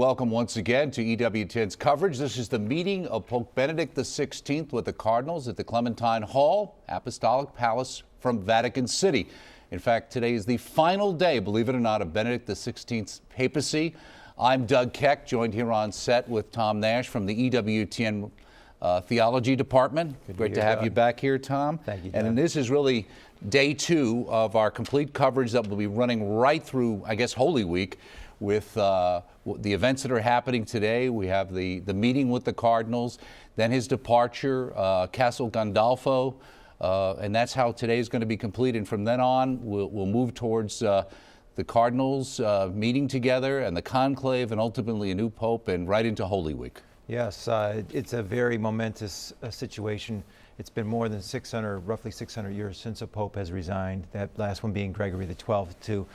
welcome once again to EWTN's coverage. This is the meeting of Pope Benedict XVI with the Cardinals at the Clementine Hall, Apostolic Palace from Vatican City. In fact, today is the final day, believe it or not, of Benedict XVI's papacy. I'm Doug Keck, joined here on set with Tom Nash from the EWTN Theology Department. Great to have you back here, Tom. Thank you, Doug. And this is really day two of our complete coverage that will be running right through, I guess, Holy Week, with the events that are happening today. We have the meeting with the Cardinals, then his departure, Castel Gandolfo, and that's how today is going to be complete. And from then on, we'll move towards the Cardinals meeting together and the conclave and ultimately a new pope and right into Holy Week. Yes, it's a very momentous situation. It's been more than roughly 600 years since a pope has resigned, that last one being Gregory XII, to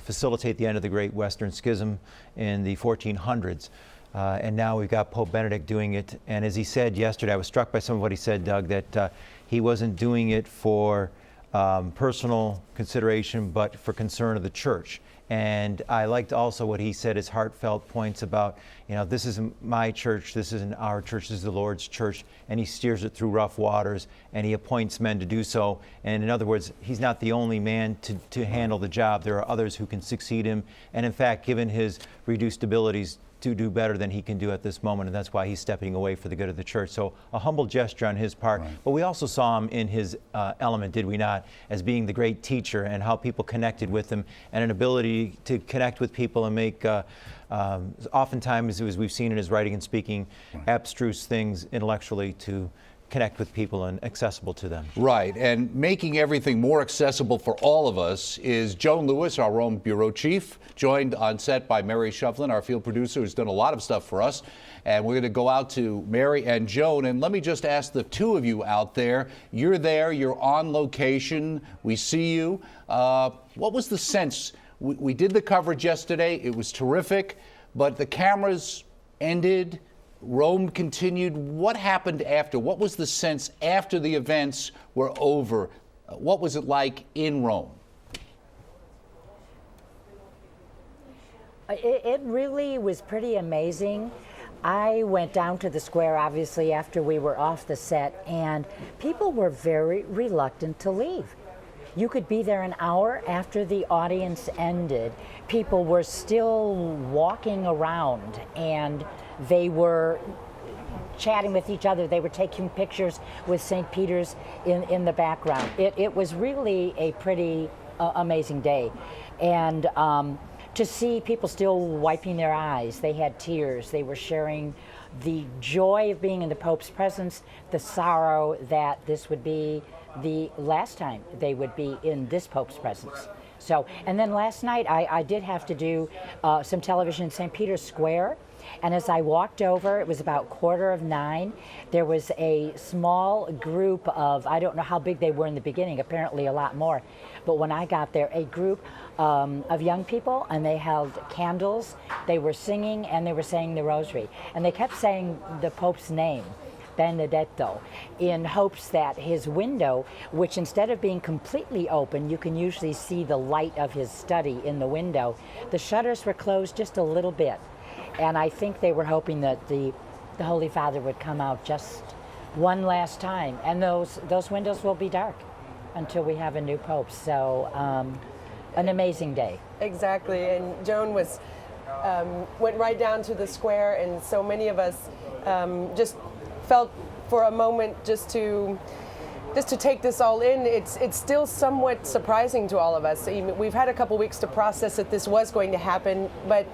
facilitate the end of the Great Western Schism in the 1400s. And now we've got Pope Benedict doing it. And as he said yesterday, I was struck by some of what he said, Doug, that he wasn't doing it for personal consideration, but for concern of the church. And I liked also what he said, his heartfelt points about, this isn't my church, this isn't our church, this is the Lord's church, and he steers it through rough waters, and he appoints men to do so. And in other words, he's not the only man to handle the job. There are others who can succeed him, and in fact, given his reduced abilities, to do better than he can do at this moment, and that's why he's stepping away for the good of the church. So a humble gesture on his part, right. But we also saw him in his element, did we not, as being the great teacher and how people connected with him, and an ability to connect with people and make, oftentimes, as we've seen in his writing and speaking, right. Abstruse things intellectually to connect with people and accessible to them. Right, and making everything more accessible for all of us is Joan Lewis, our Rome Bureau Chief, joined on set by Mary Shovlin, our field producer, who's done a lot of stuff for us. And we're going to go out to Mary and Joan, and let me just ask the two of you out there, you're there, you're on location, we see you. What was the sense? We did the coverage yesterday, it was terrific, but the cameras ended, Rome continued. What happened after? What was the sense after the events were over? What was it like in Rome? It really was pretty amazing. I went down to the square, obviously, after we were off the set, and people were very reluctant to leave. You could be there an hour after the audience ended. People were still walking around, and they were chatting with each other. They were taking pictures with St. Peter's in the background. It was really a pretty amazing day. And to see people still wiping their eyes, they had tears, they were sharing the joy of being in the Pope's presence, the sorrow that this would be the last time they would be in this Pope's presence. So, and then last night I did have to do some television in St. Peter's Square. And as I walked over, it was about 8:45, there was a small group of, I don't know how big they were in the beginning, apparently a lot more, but when I got there, a group of young people, and they held candles, they were singing, and they were saying the rosary. And they kept saying the Pope's name, Benedetto, in hopes that his window, which instead of being completely open, you can usually see the light of his study in the window, the shutters were closed just a little bit. And I think they were hoping that the Holy Father would come out just one last time. And those windows will be dark until we have a new Pope. So an amazing day. Exactly. And Joan went right down to the square, and so many of us just felt for a moment just to take this all in. It's still somewhat surprising to all of us. We've had a couple weeks to process that this was going to happen, but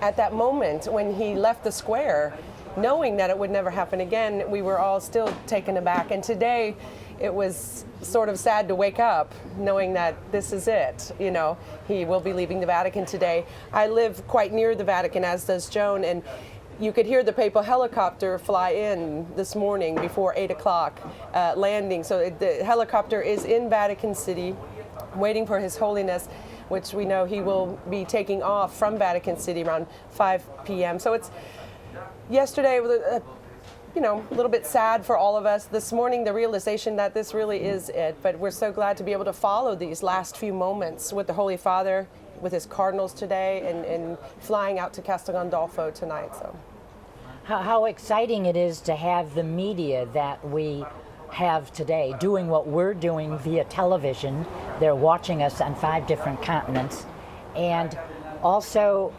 at that moment when he left the square, knowing that it would never happen again, we were all still taken aback. And today it was sort of sad to wake up knowing that this is it. He will be leaving the Vatican today. I live quite near the Vatican, as does Joan, and you could hear the papal helicopter fly in this morning before 8 o'clock, landing. So the helicopter is in Vatican City, waiting for His Holiness, which we know he will be taking off from Vatican City around 5 p.m. So yesterday was a little bit sad for all of us. This morning, the realization that this really is it. But we're so glad to be able to follow these last few moments with the Holy Father, with his Cardinals today and flying out to Castel Gandolfo tonight. So, How exciting it is to have the media that we have today doing what we're doing via television. They're watching us on 5 different continents. And also,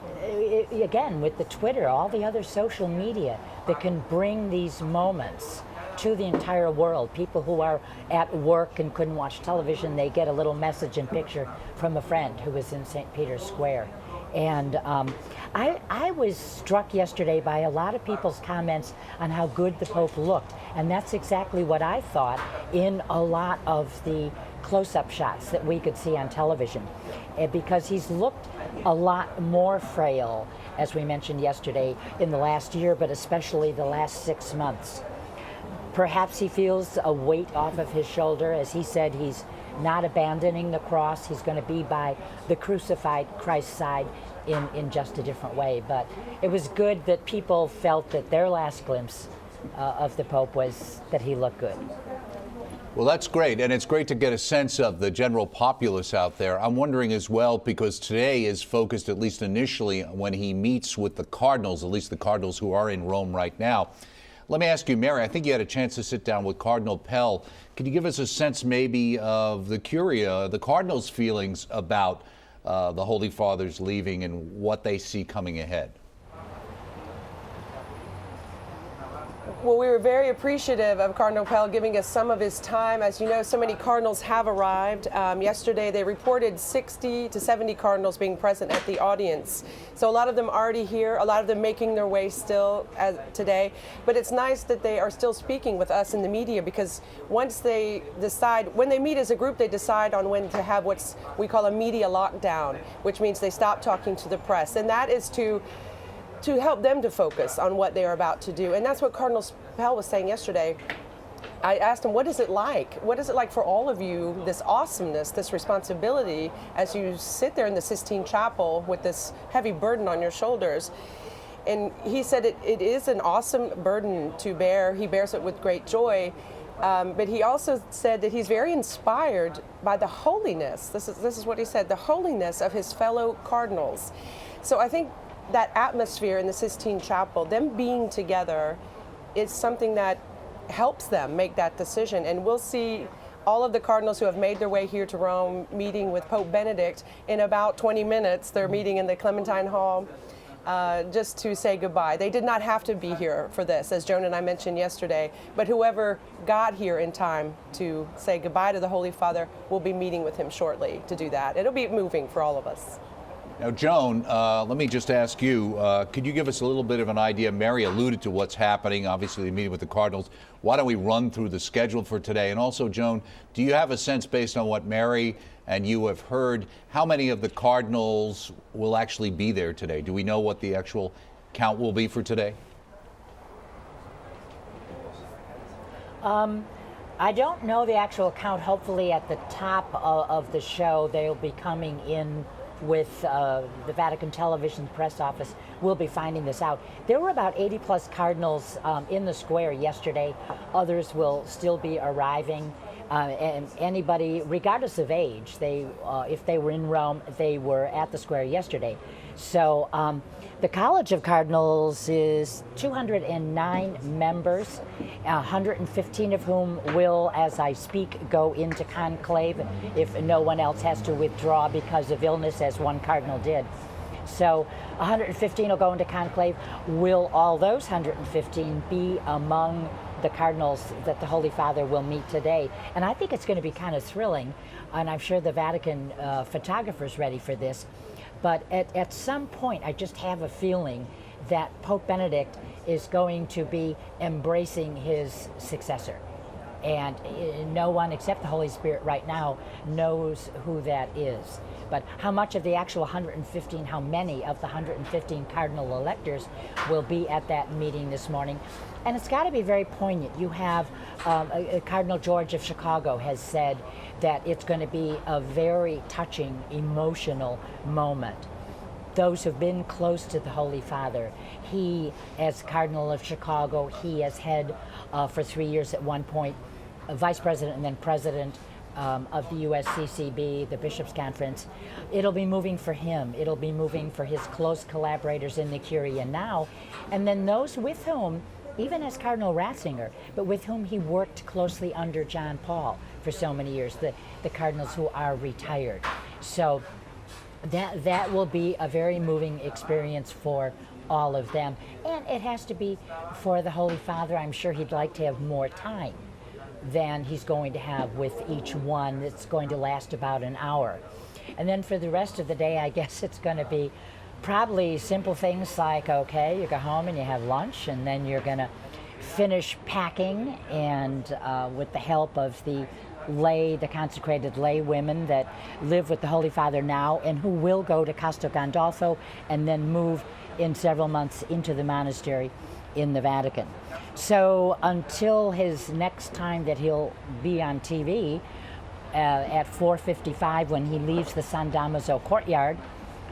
again, with the Twitter, all the other social media that can bring these moments to the entire world. People who are at work and couldn't watch television, they get a little message and picture from a friend who was in St. Peter's Square. And I was struck yesterday by a lot of people's comments on how good the Pope looked. And that's exactly what I thought in a lot of the close-up shots that we could see on television. Because he's looked a lot more frail, as we mentioned yesterday, in the last year, but especially the last 6 months. Perhaps he feels a weight off of his shoulder. As he said, he's not abandoning the cross. He's going to be by the crucified Christ's side in just a different way. But it was good that people felt that their last glimpse of the Pope was that he looked good. Well, that's great, and it's great to get a sense of the general populace out there. I'm wondering as well, because today is focused, at least initially, when he meets with the Cardinals, at least the Cardinals who are in Rome right now. Let me ask you, Mary, I think you had a chance to sit down with Cardinal Pell. Could you give us a sense maybe of the Curia, the Cardinals' feelings about the Holy Father's leaving and what they see coming ahead? Well, we were very appreciative of Cardinal Pell giving us some of his time. As you know, so many cardinals have arrived. Yesterday, they reported 60 to 70 cardinals being present at the audience. So a lot of them already here, a lot of them making their way still today. But it's nice that they are still speaking with us in the media, because once they decide, when they meet as a group, they decide on when to have what we call a media lockdown, which means they stop talking to the press. And that is to help them to focus on what they are about to do. And that's what Cardinal Pell was saying yesterday. I asked him, what is it like? What is it like for all of you, this awesomeness, this responsibility, as you sit there in the Sistine Chapel with this heavy burden on your shoulders? And he said it is an awesome burden to bear. He bears it with great joy. But he also said that he's very inspired by the holiness. This is what he said, the holiness of his fellow cardinals. So I think that atmosphere in the Sistine Chapel, them being together, is something that helps them make that decision. And we'll see all of the cardinals who have made their way here to Rome meeting with Pope Benedict in about 20 minutes. They're meeting in the Clementine Hall just to say goodbye. They did not have to be here for this, as Joan and I mentioned yesterday, but whoever got here in time to say goodbye to the Holy Father will be meeting with him shortly to do that. It'll be moving for all of us. Now, Joan, let me just ask you, could you give us a little bit of an idea? Mary alluded to what's happening, obviously the meeting with the Cardinals. Why don't we run through the schedule for today? And also, Joan, do you have a sense, based on what Mary and you have heard, how many of the Cardinals will actually be there today? Do we know what the actual count will be for today? I don't know the actual count. Hopefully at the top of the show, they'll be coming in with the Vatican television press office. We'll be finding this out. There were about 80 plus cardinals in the square yesterday. Others will still be arriving. And anybody, regardless of age, if they were in Rome, they were at the square yesterday. So the College of Cardinals is 209 members, 115 of whom will, as I speak, go into conclave if no one else has to withdraw because of illness, as one cardinal did. So 115 will go into conclave. Will all those 115 be among the cardinals that the Holy Father will meet today? And I think it's going to be kind of thrilling, and I'm sure the Vatican photographer's ready for this. But at some point, I just have a feeling that Pope Benedict is going to be embracing his successor. And no one except the Holy Spirit right now knows who that is. But how much of the actual 115, how many of the 115 cardinal electors will be at that meeting this morning? And it's got to be very poignant. You have Cardinal George of Chicago has said that it's going to be a very touching, emotional moment. Those who've been close to the Holy Father, he as Cardinal of Chicago, he as head for 3 years at one point, vice president and then president of the USCCB, the Bishops' Conference. It'll be moving for him. It'll be moving for his close collaborators in the Curia now, and then those with whom, even as Cardinal Ratzinger, but with whom he worked closely under John Paul for so many years, the cardinals who are retired. So that will be a very moving experience for all of them. And it has to be for the Holy Father. I'm sure he'd like to have more time than he's going to have with each one. It's going to last about an hour. And then for the rest of the day, I guess it's going to be probably simple things like, okay, you go home and you have lunch, and then you're going to finish packing, and with the help of the consecrated lay women that live with the Holy Father now and who will go to Castel Gandolfo and then move in several months into the monastery in the Vatican. So until his next time that he'll be on TV at 4:55 when he leaves the San Damaso courtyard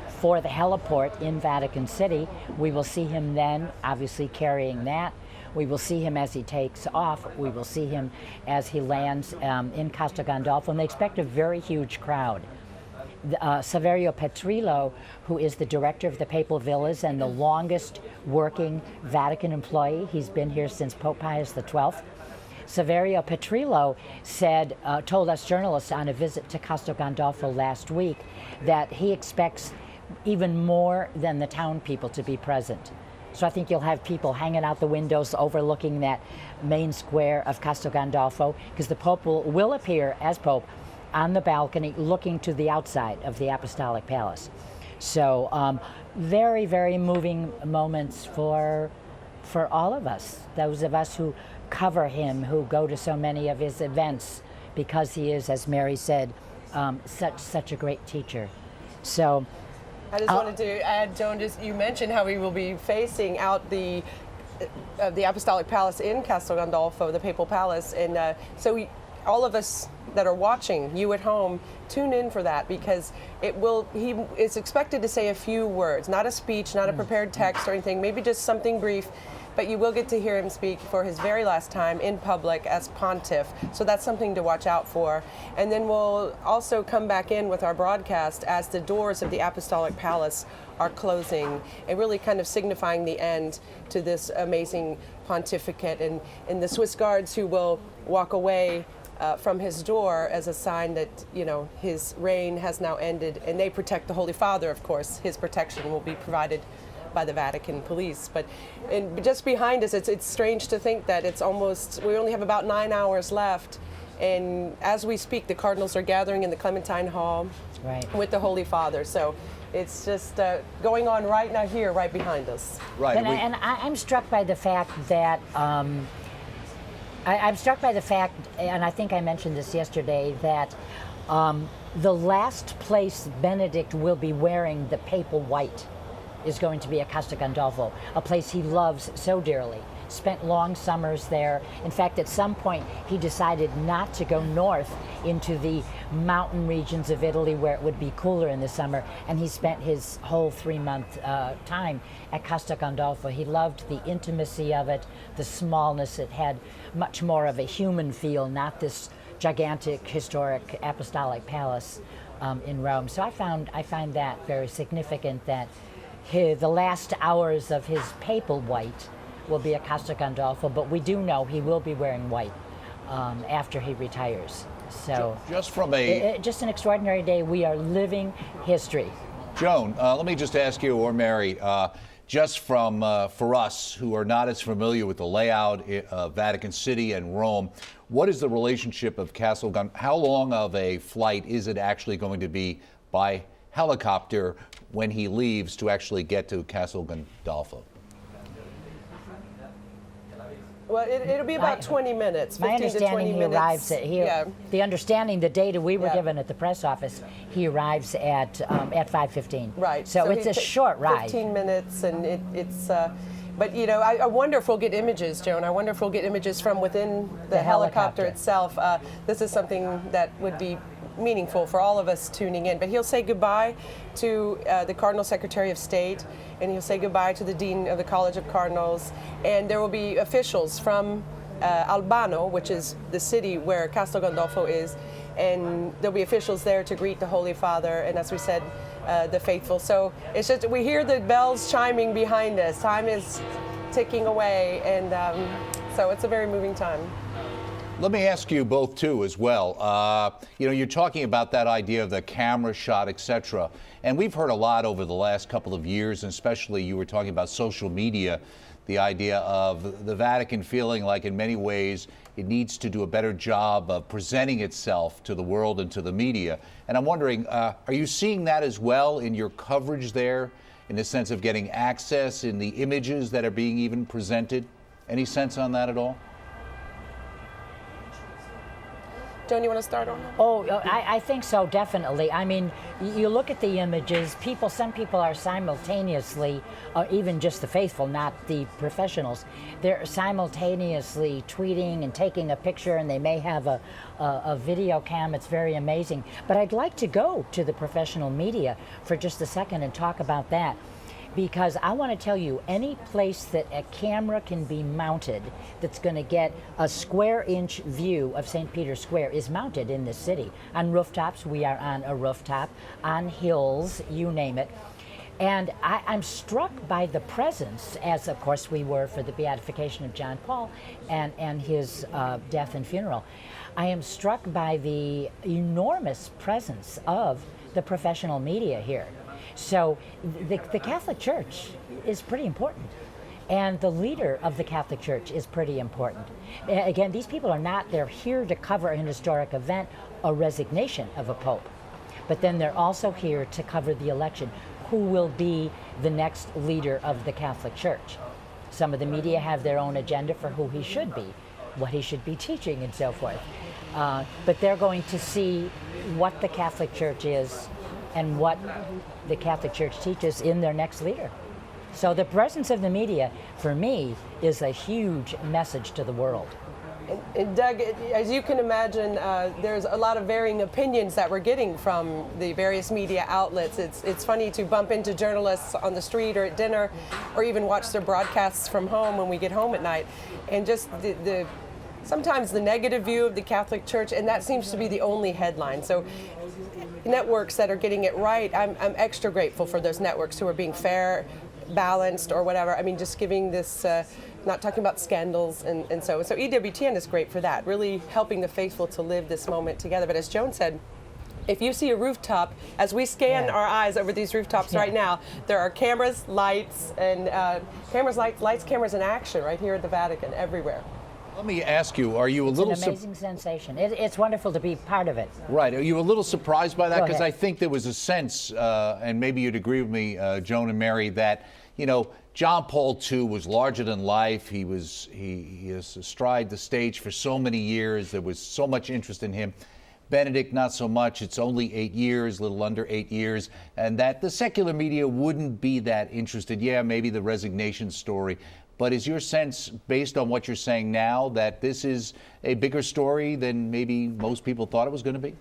for the heliport in Vatican City, we will see him then, obviously carrying that. We will see him as he takes off. We will see him as he lands in Castel Gandolfo, and they expect a very huge crowd. Saverio Petrillo, who is the director of the Papal Villas and the longest working Vatican employee, he's been here since Pope Pius XII. Saverio Petrillo told us journalists on a visit to Castel Gandolfo last week that he expects even more than the town people to be present. So I think you'll have people hanging out the windows overlooking that main square of Castel Gandolfo, because the Pope will appear as Pope on the balcony looking to the outside of the Apostolic Palace. So very, very moving moments for all of us, those of us who cover him, who go to so many of his events, because he is, as Mary said, such a great teacher. So I just wanted to add, Joan, you mentioned how we will be facing out the Apostolic Palace in Castel Gandolfo, the Papal Palace, and all of us that are watching, you at home, tune in for that, because he is expected to say a few words, not a speech, not a prepared text or anything, maybe just something brief, but you will get to hear him speak for his very last time in public as pontiff. So that's something to watch out for. And then we'll also come back in with our broadcast as the doors of the Apostolic Palace are closing, and really kind of signifying the end to this amazing pontificate, and the Swiss guards who will walk away from his door as a sign that, his reign has now ended, and they protect the Holy Father, of course. His protection will be provided by the Vatican police. But just behind us, it's strange to think that we only have about 9 hours left, and as we speak, the cardinals are gathering in the Clementine Hall with the Holy Father. So it's just going on right now here, right behind us. Right. And I'm struck by the fact that I'm struck by the fact, and I think I mentioned this yesterday, that the last place Benedict will be wearing the papal white is going to be at Castel Gandolfo, a place he loves so dearly. Spent long summers there. In fact, at some point, he decided not to go north into the mountain regions of Italy where it would be cooler in the summer, and he spent his whole 3-month time at Castel Gandolfo. He loved the intimacy of it, the smallness. It had much more of a human feel, not this gigantic, historic apostolic palace in Rome. So I find that very significant, that the last hours of his papal white will be at Castel Gandolfo, but we do know he will be wearing white after he retires. So just an extraordinary day. We are living history. Joan, let me just ask you, or Mary, just for us who are not as familiar with the layout of Vatican City and Rome, what is the relationship of Castel Gandolfo? How long of a flight is it actually going to be by helicopter when he leaves to actually get to Castel Gandolfo? Well, it'll be about 20 minutes, 15 My to 20 understanding, he minutes. arrives at here. Yeah. The understanding, the data we were given at the press office, he arrives at 5:15. Right. So it's a short ride. 15 minutes, and it's. But I wonder if we'll get images, Joan. I wonder if we'll get images from within the helicopter itself. This is something that would be meaningful for all of us tuning in. But he'll say goodbye to the Cardinal Secretary of State, and he'll say goodbye to the Dean of the College of Cardinals, and there will be officials from Albano, which is the city where Castel Gandolfo is, and there'll be officials there to greet the Holy Father, and as we said, the faithful. So it's just, we hear the bells chiming behind us. Time is ticking away, and so it's a very moving time. Let me ask you both, too, as well. You're talking about that idea of the camera shot, etc. And we've heard a lot over the last couple of years, and especially you were talking about social media, the idea of the Vatican feeling like in many ways it needs to do a better job of presenting itself to the world and to the media. And I'm wondering, are you seeing that as well in your coverage there, in the sense of getting access in the images that are being even presented? Any sense on that at all? Joan, you want to start on that? Oh, I think so, definitely. I mean, you look at the images, some people are simultaneously, or even just the faithful, not the professionals, they're simultaneously tweeting and taking a picture, and they may have a video cam. It's very amazing. But I'd like to go to the professional media for just a second and talk about that. Because I want to tell you, any place that a camera can be mounted that's going to get a square-inch view of St. Peter's Square is mounted in this city. On rooftops, we are on a rooftop, on hills, you name it. And I'm struck by the presence, as of course we were for the beatification of John Paul and his death and funeral. I am struck by the enormous presence of the professional media here. So the Catholic Church is pretty important, and the leader of the Catholic Church is pretty important. Again, these people are not, they're here to cover an historic event, a resignation of a pope, but then they're also here to cover the election. Who will be the next leader of the Catholic Church? Some of the media have their own agenda for who he should be, what he should be teaching, and so forth. But they're going to see what the Catholic Church is and what the Catholic Church teaches in their next leader. So the presence of the media, for me, is a huge message to the world. And Doug, as you can imagine, there's a lot of varying opinions that we're getting from the various media outlets. It's funny to bump into journalists on the street or at dinner, or even watch their broadcasts from home when we get home at night. And just sometimes the negative view of the Catholic Church, and that seems to be the only headline. So networks that are getting it right, I'm extra grateful for those networks who are being fair, balanced, or whatever. I mean, just giving this, not talking about scandals, and so EWTN is great for that, really helping the faithful to live this moment together. But as Joan said, if you see a rooftop, as we scan our eyes over these rooftops right now, there are cameras, lights, and lights, cameras in action right here at the Vatican, everywhere. Let me ask you, are you a little... It's an amazing sensation. It's wonderful to be part of it. Right. Are you a little surprised by that? Go Because ahead. I think there was a sense, and maybe you'd agree with me, Joan and Mary, that, John Paul II was larger than life. He has astride the stage for so many years. There was so much interest in him. Benedict, not so much. It's only 8 years, a little under 8 years, and that the secular media wouldn't be that interested. Yeah, maybe the resignation story. But is your sense, based on what you're saying now, that this is a bigger story than maybe most people thought it was going to be?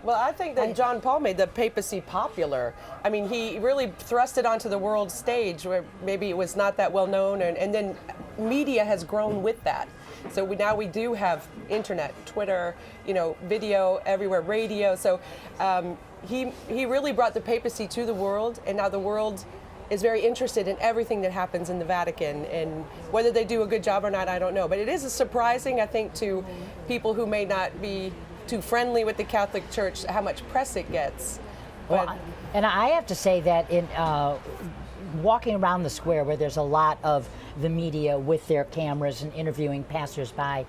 Well, I think that John Paul made the papacy popular. I mean, he really thrust it onto the world stage where maybe it was not that well known, and then media has grown with that. So now we do have internet, Twitter, video everywhere, radio. So he really brought the papacy to the world, and now the world is very interested in everything that happens in the Vatican, and whether they do a good job or not, I don't know. But it is surprising, I think, to people who may not be too friendly with the Catholic Church, how much press it gets. Well, and I have to say that in walking around the square where there's a lot of the media with their cameras and interviewing passersby,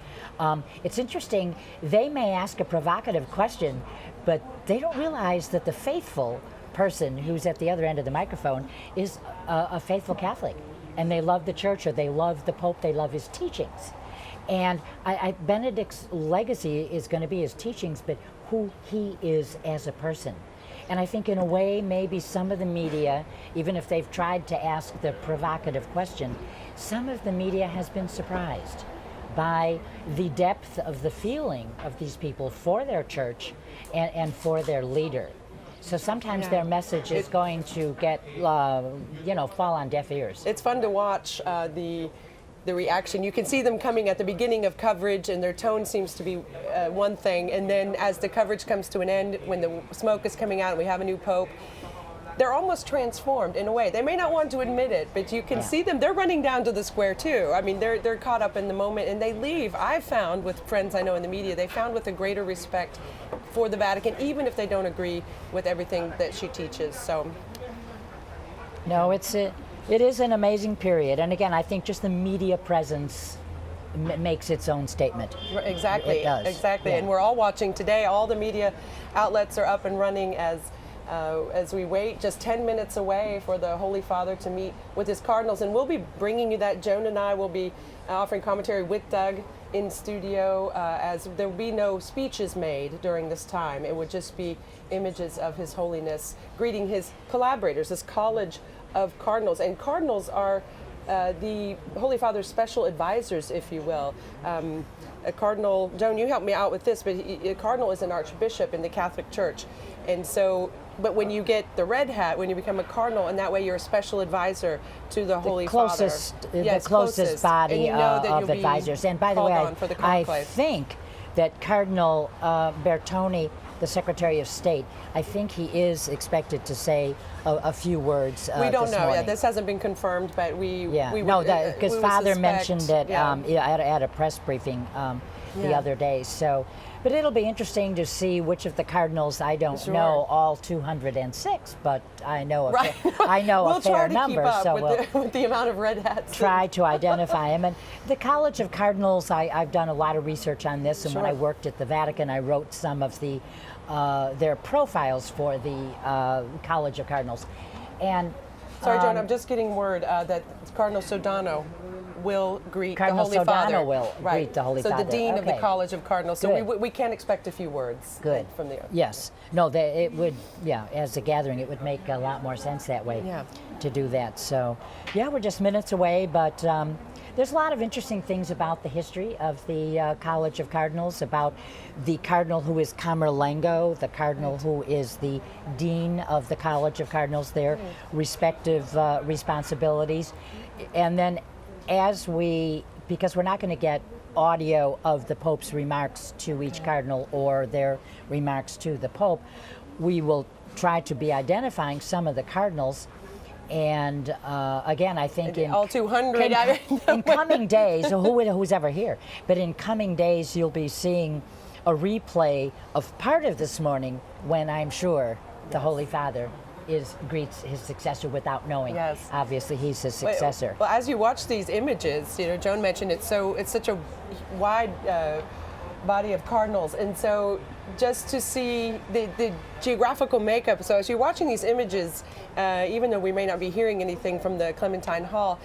it's interesting. They may ask a provocative question, but they don't realize that the faithful person who's at the other end of the microphone is a faithful Catholic, and they love the church, or they love the Pope, they love his teachings. And Benedict's legacy is going to be his teachings, but who he is as a person. And I think in a way, maybe some of the media, even if they've tried to ask the provocative question, some of the media has been surprised by the depth of the feeling of these people for their church and for their leader. So sometimes their message is going to get, fall on deaf ears. It's fun to watch the the reaction. You can see them coming at the beginning of coverage, and their tone seems to be one thing, and then as the coverage comes to an end, when the smoke is coming out and we have a new pope, they're almost transformed in a way. They may not want to admit it, but you can see them. They're running down to the square too. I mean, they're caught up in the moment, and they leave. I've found with friends I know in the media, they found with a greater respect for the Vatican, even if they don't agree with everything that she teaches. So, no, it is an amazing period, and again, I think just the media presence makes its own statement. Exactly. It does. Exactly, Yeah. and we're all watching today. All the media outlets are up and running as we wait just 10 minutes away for the Holy Father to meet with his cardinals. And we'll be bringing you that. Joan and I will be offering commentary with Doug in studio, as there will be no speeches made during this time. It would just be images of His Holiness greeting his collaborators, his College of Cardinals. And cardinals are the Holy Father's special advisors, if you will. A cardinal, Joan, you helped me out with this, but a cardinal is an archbishop in the Catholic Church. And so, but when you get the red hat, when you become a cardinal, and that way you're a special advisor to the Holy Father. The closest body and you know that of you'll be advisors. And by the called way, on for the I conclave. think that Cardinal Bertoni, the Secretary of State, I think he is expected to say a few words we don't this know. Yeah, morning. this hasn't been confirmed, but we would, because we would Father suspect, mentioned it at a press briefing the other day. So, but it'll be interesting to see which of the cardinals. I don't know all 206, but I know I know we'll a fair try to number. Keep up So with the amount of red hats. Try to identify them. And the College of Cardinals, I've done a lot of research on this, and when I worked at the Vatican, I wrote some of their profiles for the College of Cardinals. And sorry, Joan, I'm just getting word that Cardinal Sodano will greet Cardinal the Holy Father. Sodano will greet the Holy So Father. the Dean of the Okay. College of Cardinals. So we can expect a few words from the Yes. No, it would, as a gathering, it would make a lot more sense that way to do that. So, we're just minutes away, but there's a lot of interesting things about the history of the College of Cardinals, about the cardinal who is Camerlengo, the cardinal who is the dean of the College of Cardinals, their respective responsibilities. And then because we're not going to get audio of the Pope's remarks to each cardinal or their remarks to the Pope, we will try to be identifying some of the cardinals. And again, I think all 200 in coming days, who's ever here, but in coming days, you'll be seeing a replay of part of this morning when I'm sure the Holy Father greets his successor without knowing. Yes. Obviously, he's his successor. Well, as you watch these images, Joan mentioned it's such a wide body of cardinals, and so just to see the geographical makeup. So as you're watching these images, even though we may not be hearing anything from the Clementine Hall,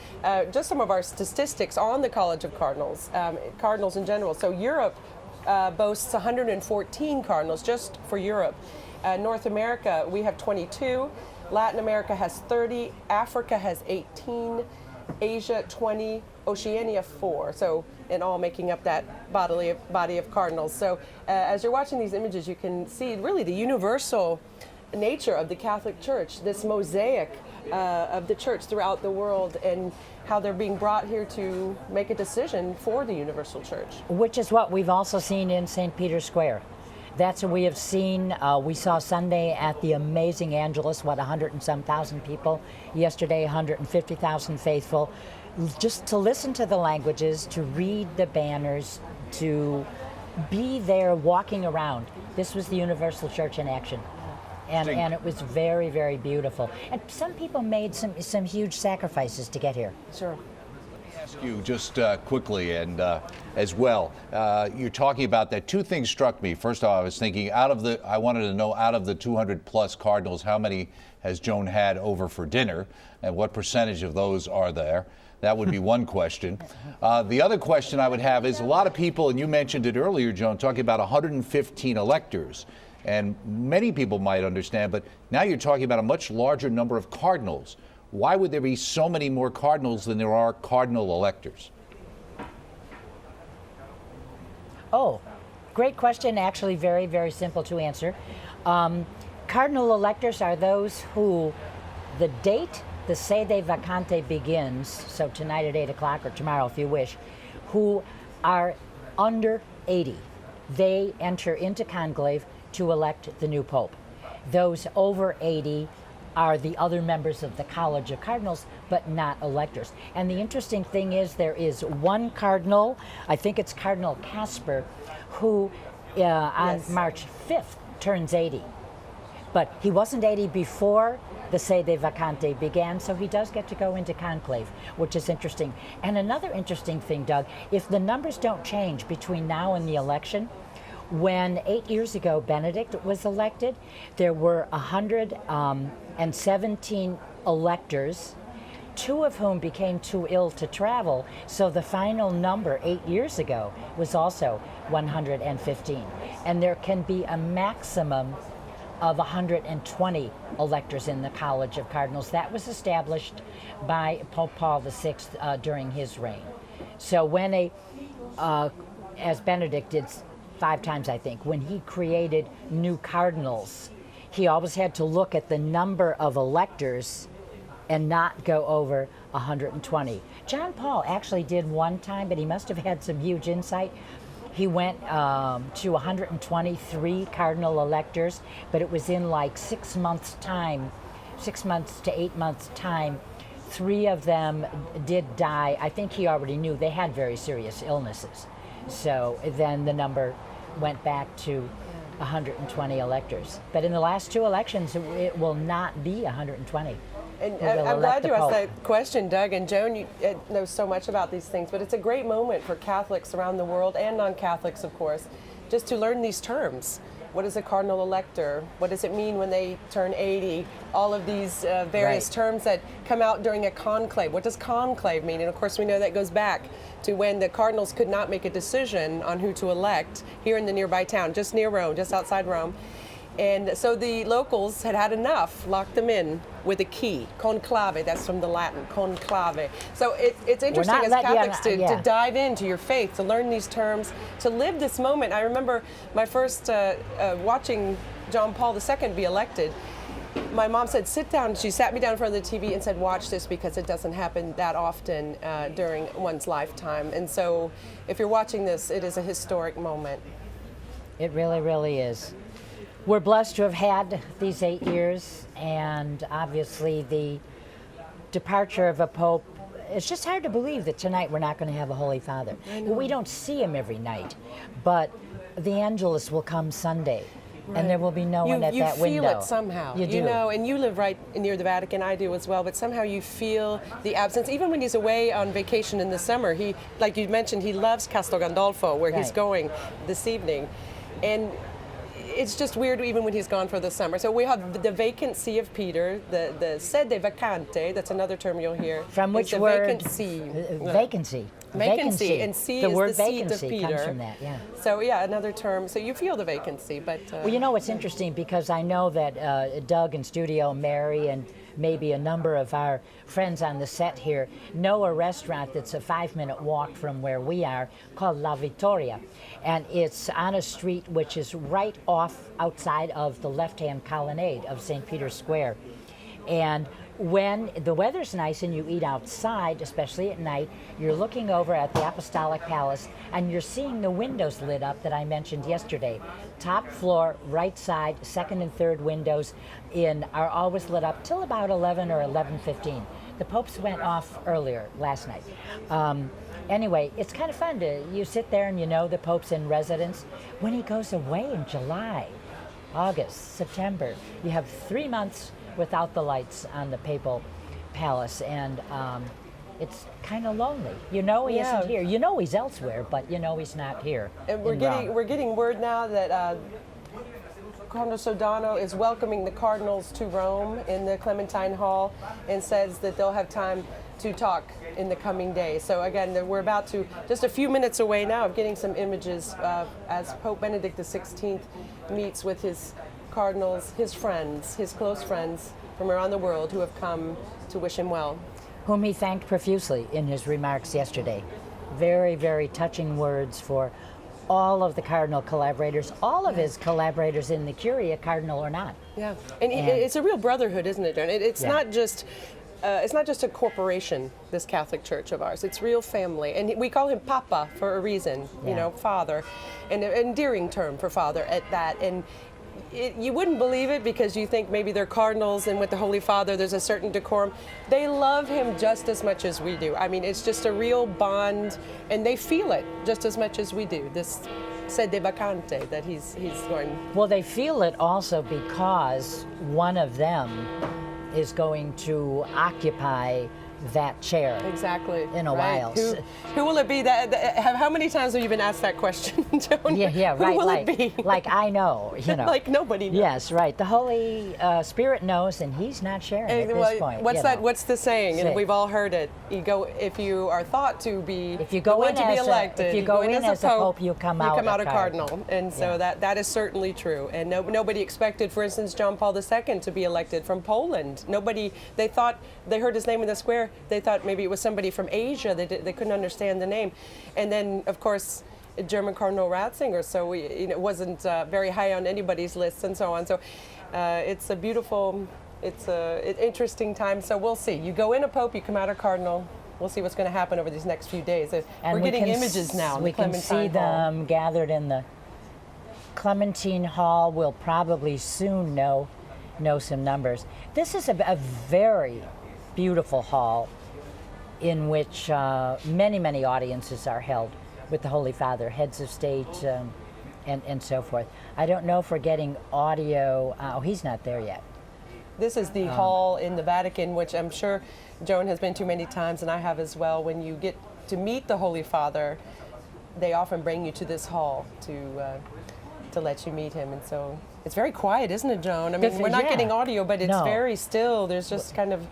just some of our statistics on the College of Cardinals, cardinals in general. So Europe boasts 114 cardinals just for Europe. North America, we have 22. Latin America has 30. Africa has 18. Asia, 20. Oceania, 4. So in all making up that body of cardinals. So as you're watching these images, you can see really the universal nature of the Catholic Church, this mosaic of the Church throughout the world, and how they're being brought here to make a decision for the universal Church. Which is what we've also seen in St. Peter's Square. That's what we have seen. We saw Sunday at the amazing Angelus, 100 and some thousand people. Yesterday, 150,000 faithful. Just to listen to the languages, to read the banners, to be there walking around. This was the Universal Church in action. And it was very, very beautiful. And some people made some huge sacrifices to get here. Sure. Ask you just quickly and as well. You're talking about that. Two things struck me. First of all, I was thinking I wanted to know out of the 200 plus cardinals, how many has Joan had over for dinner, and what percentage of those are there? That would be one question. The other question I would have is a lot of people, and you mentioned it earlier, Joan, talking about 115 electors. And many people might understand, but now you're talking about a much larger number of cardinals. Why would there be so many more cardinals than there are cardinal electors? Oh, great question. Actually, very, very simple to answer. Cardinal electors are those who the date the sede vacante begins, so tonight at 8 o'clock or tomorrow if you wish, who are under 80. They enter into conclave to elect the new pope. Those over 80 are the other members of the College of Cardinals, but not electors. And the interesting thing is there is one cardinal, I think it's Cardinal Casper, who on March 5th turns 80. But he wasn't 80 before the sede vacante began, so he does get to go into conclave, which is interesting. And another interesting thing, Doug, if the numbers don't change between now and the election, when 8 years ago Benedict was elected, there were 117 electors, 2 of whom became too ill to travel, so the final number 8 years ago was also 115. And there can be a maximum of 120 electors in the College of Cardinals. That was established by Pope Paul VI during his reign. So when as Benedict did 5 times, I think, when he created new cardinals, he always had to look at the number of electors and not go over 120. John Paul actually did one time, but he must have had some huge insight. He went to 123 cardinal electors, but it was in like 6 months' time, 6 months to 8 months' time. 3 of them did die. I think he already knew they had very serious illnesses. So then the number went back to 120 electors. But in the last 2 elections, it will not be 120. And I'm glad you asked that question, Doug. And Joan, you know so much about these things, but it's a great moment for Catholics around the world and non-Catholics, of course, just to learn these terms. What is a cardinal elector? What does it mean when they turn 80? All of these various terms that come out during a conclave. What does conclave mean? And of course, we know that goes back to when the cardinals could not make a decision on who to elect here in the nearby town, just near Rome, just outside Rome. And so the locals had enough, locked them in with a key, conclave, that's from the Latin, conclave. So it's interesting as Catholics to dive into your faith, to learn these terms, to live this moment. I remember my first watching John Paul II be elected. My mom said, sit down. She sat me down in front of the TV and said, watch this because it doesn't happen that often during one's lifetime. And so if you're watching this, it is a historic moment. It really, really is. We're blessed to have had these 8 years, and obviously the departure of a pope, it's just hard to believe that tonight we're not going to have a Holy Father. We don't see him every night, but the Angelus will come Sunday, and there will be no one at that window. You feel it somehow. You do. You know, and you live right near the Vatican, I do as well, but somehow you feel the absence. Even when he's away on vacation in the summer, he, like you mentioned, he loves Castel Gandolfo, where he's going this evening. And it's just weird even when he's gone for the summer. So we have the vacancy of Peter, the sede vacante, that's another term you'll hear. From which word? Vacancy. Vacancy. Vacancy, and C the is word the seat of vacancy Peter. Comes from that, yeah. So yeah, another term. So you feel the vacancy, but... Well, you know, it's interesting because I know that Doug in studio, Mary, and maybe a number of our friends on the set here know a restaurant that's a 5-minute walk from where we are called La Vittoria. And it's on a street which is right off outside of the left-hand colonnade of St. Peter's Square. And when the weather's nice and you eat outside, especially at night, you're looking over at the Apostolic Palace and you're seeing the windows lit up that I mentioned yesterday. Top floor, right side, second and third windows are always lit up till about 11 or 11:15. The popes went off earlier last night. Anyway, it's kind of fun you sit there and you know the pope's in residence. When he goes away in July, August, September, you have 3 months without the lights on the papal palace, and it's kind of lonely. You know he isn't here. You know he's elsewhere, but you know he's not here. And we're getting word now that Cardinal Sodano is welcoming the cardinals to Rome in the Clementine Hall, and says that they'll have time to talk in the coming days. So again, we're about to, just a few minutes away now of getting some images as Pope Benedict XVI meets with his cardinals, his friends, his close friends from around the world who have come to wish him well. Whom he thanked profusely in his remarks yesterday. Very, very touching words for all of the cardinal collaborators, all of his collaborators in the Curia, cardinal or not. Yeah, and it's a real brotherhood, isn't it, Joan? It's not just a corporation, this Catholic Church of ours. It's real family. And we call him Papa for a reason, you know, father, and an endearing term for father at that. And you wouldn't believe it because you think maybe they're cardinals and with the Holy Father there's a certain decorum. They love him just as much as we do. I mean, it's just a real bond, and they feel it just as much as we do. This sede vacante that he's going. Well, they feel it also because one of them is going to occupy that chair. Exactly. In a while. Who will it be? How many times have you been asked that question, Joan? Yeah, right. Who will it be? Like I know, you know. Like nobody knows. Yes, right. The Holy Spirit knows, and he's not sharing at this point. What's that? Know. What's the saying? And we've all heard it. You go if you are thought to be. If you go in to be as elected, if you go in as a pope, you come out a cardinal. And so that is certainly true. And nobody expected, for instance, John Paul II to be elected from Poland. Nobody. They thought they heard his name in the square. They thought maybe it was somebody from Asia. They couldn't understand the name. And then, of course, German Cardinal Ratzinger, so it wasn't very high on anybody's list and so on. So it's a beautiful, it's an interesting time. So we'll see. You go in a pope, you come out a cardinal. We'll see what's going to happen over these next few days. And we're getting images now. We can see them gathered in the Clementine Hall. We'll probably soon know some numbers. This is a very beautiful hall in which many audiences are held with the Holy Father, heads of state, and so forth. I don't know if we're getting audio. Oh, he's not there yet. This is the hall in the Vatican, which I'm sure Joan has been to many times, and I have as well. When you get to meet the Holy Father, they often bring you to this hall to let you meet him. And so it's very quiet, isn't it, Joan? I mean, we're not getting audio, but it's very still. There's just kind of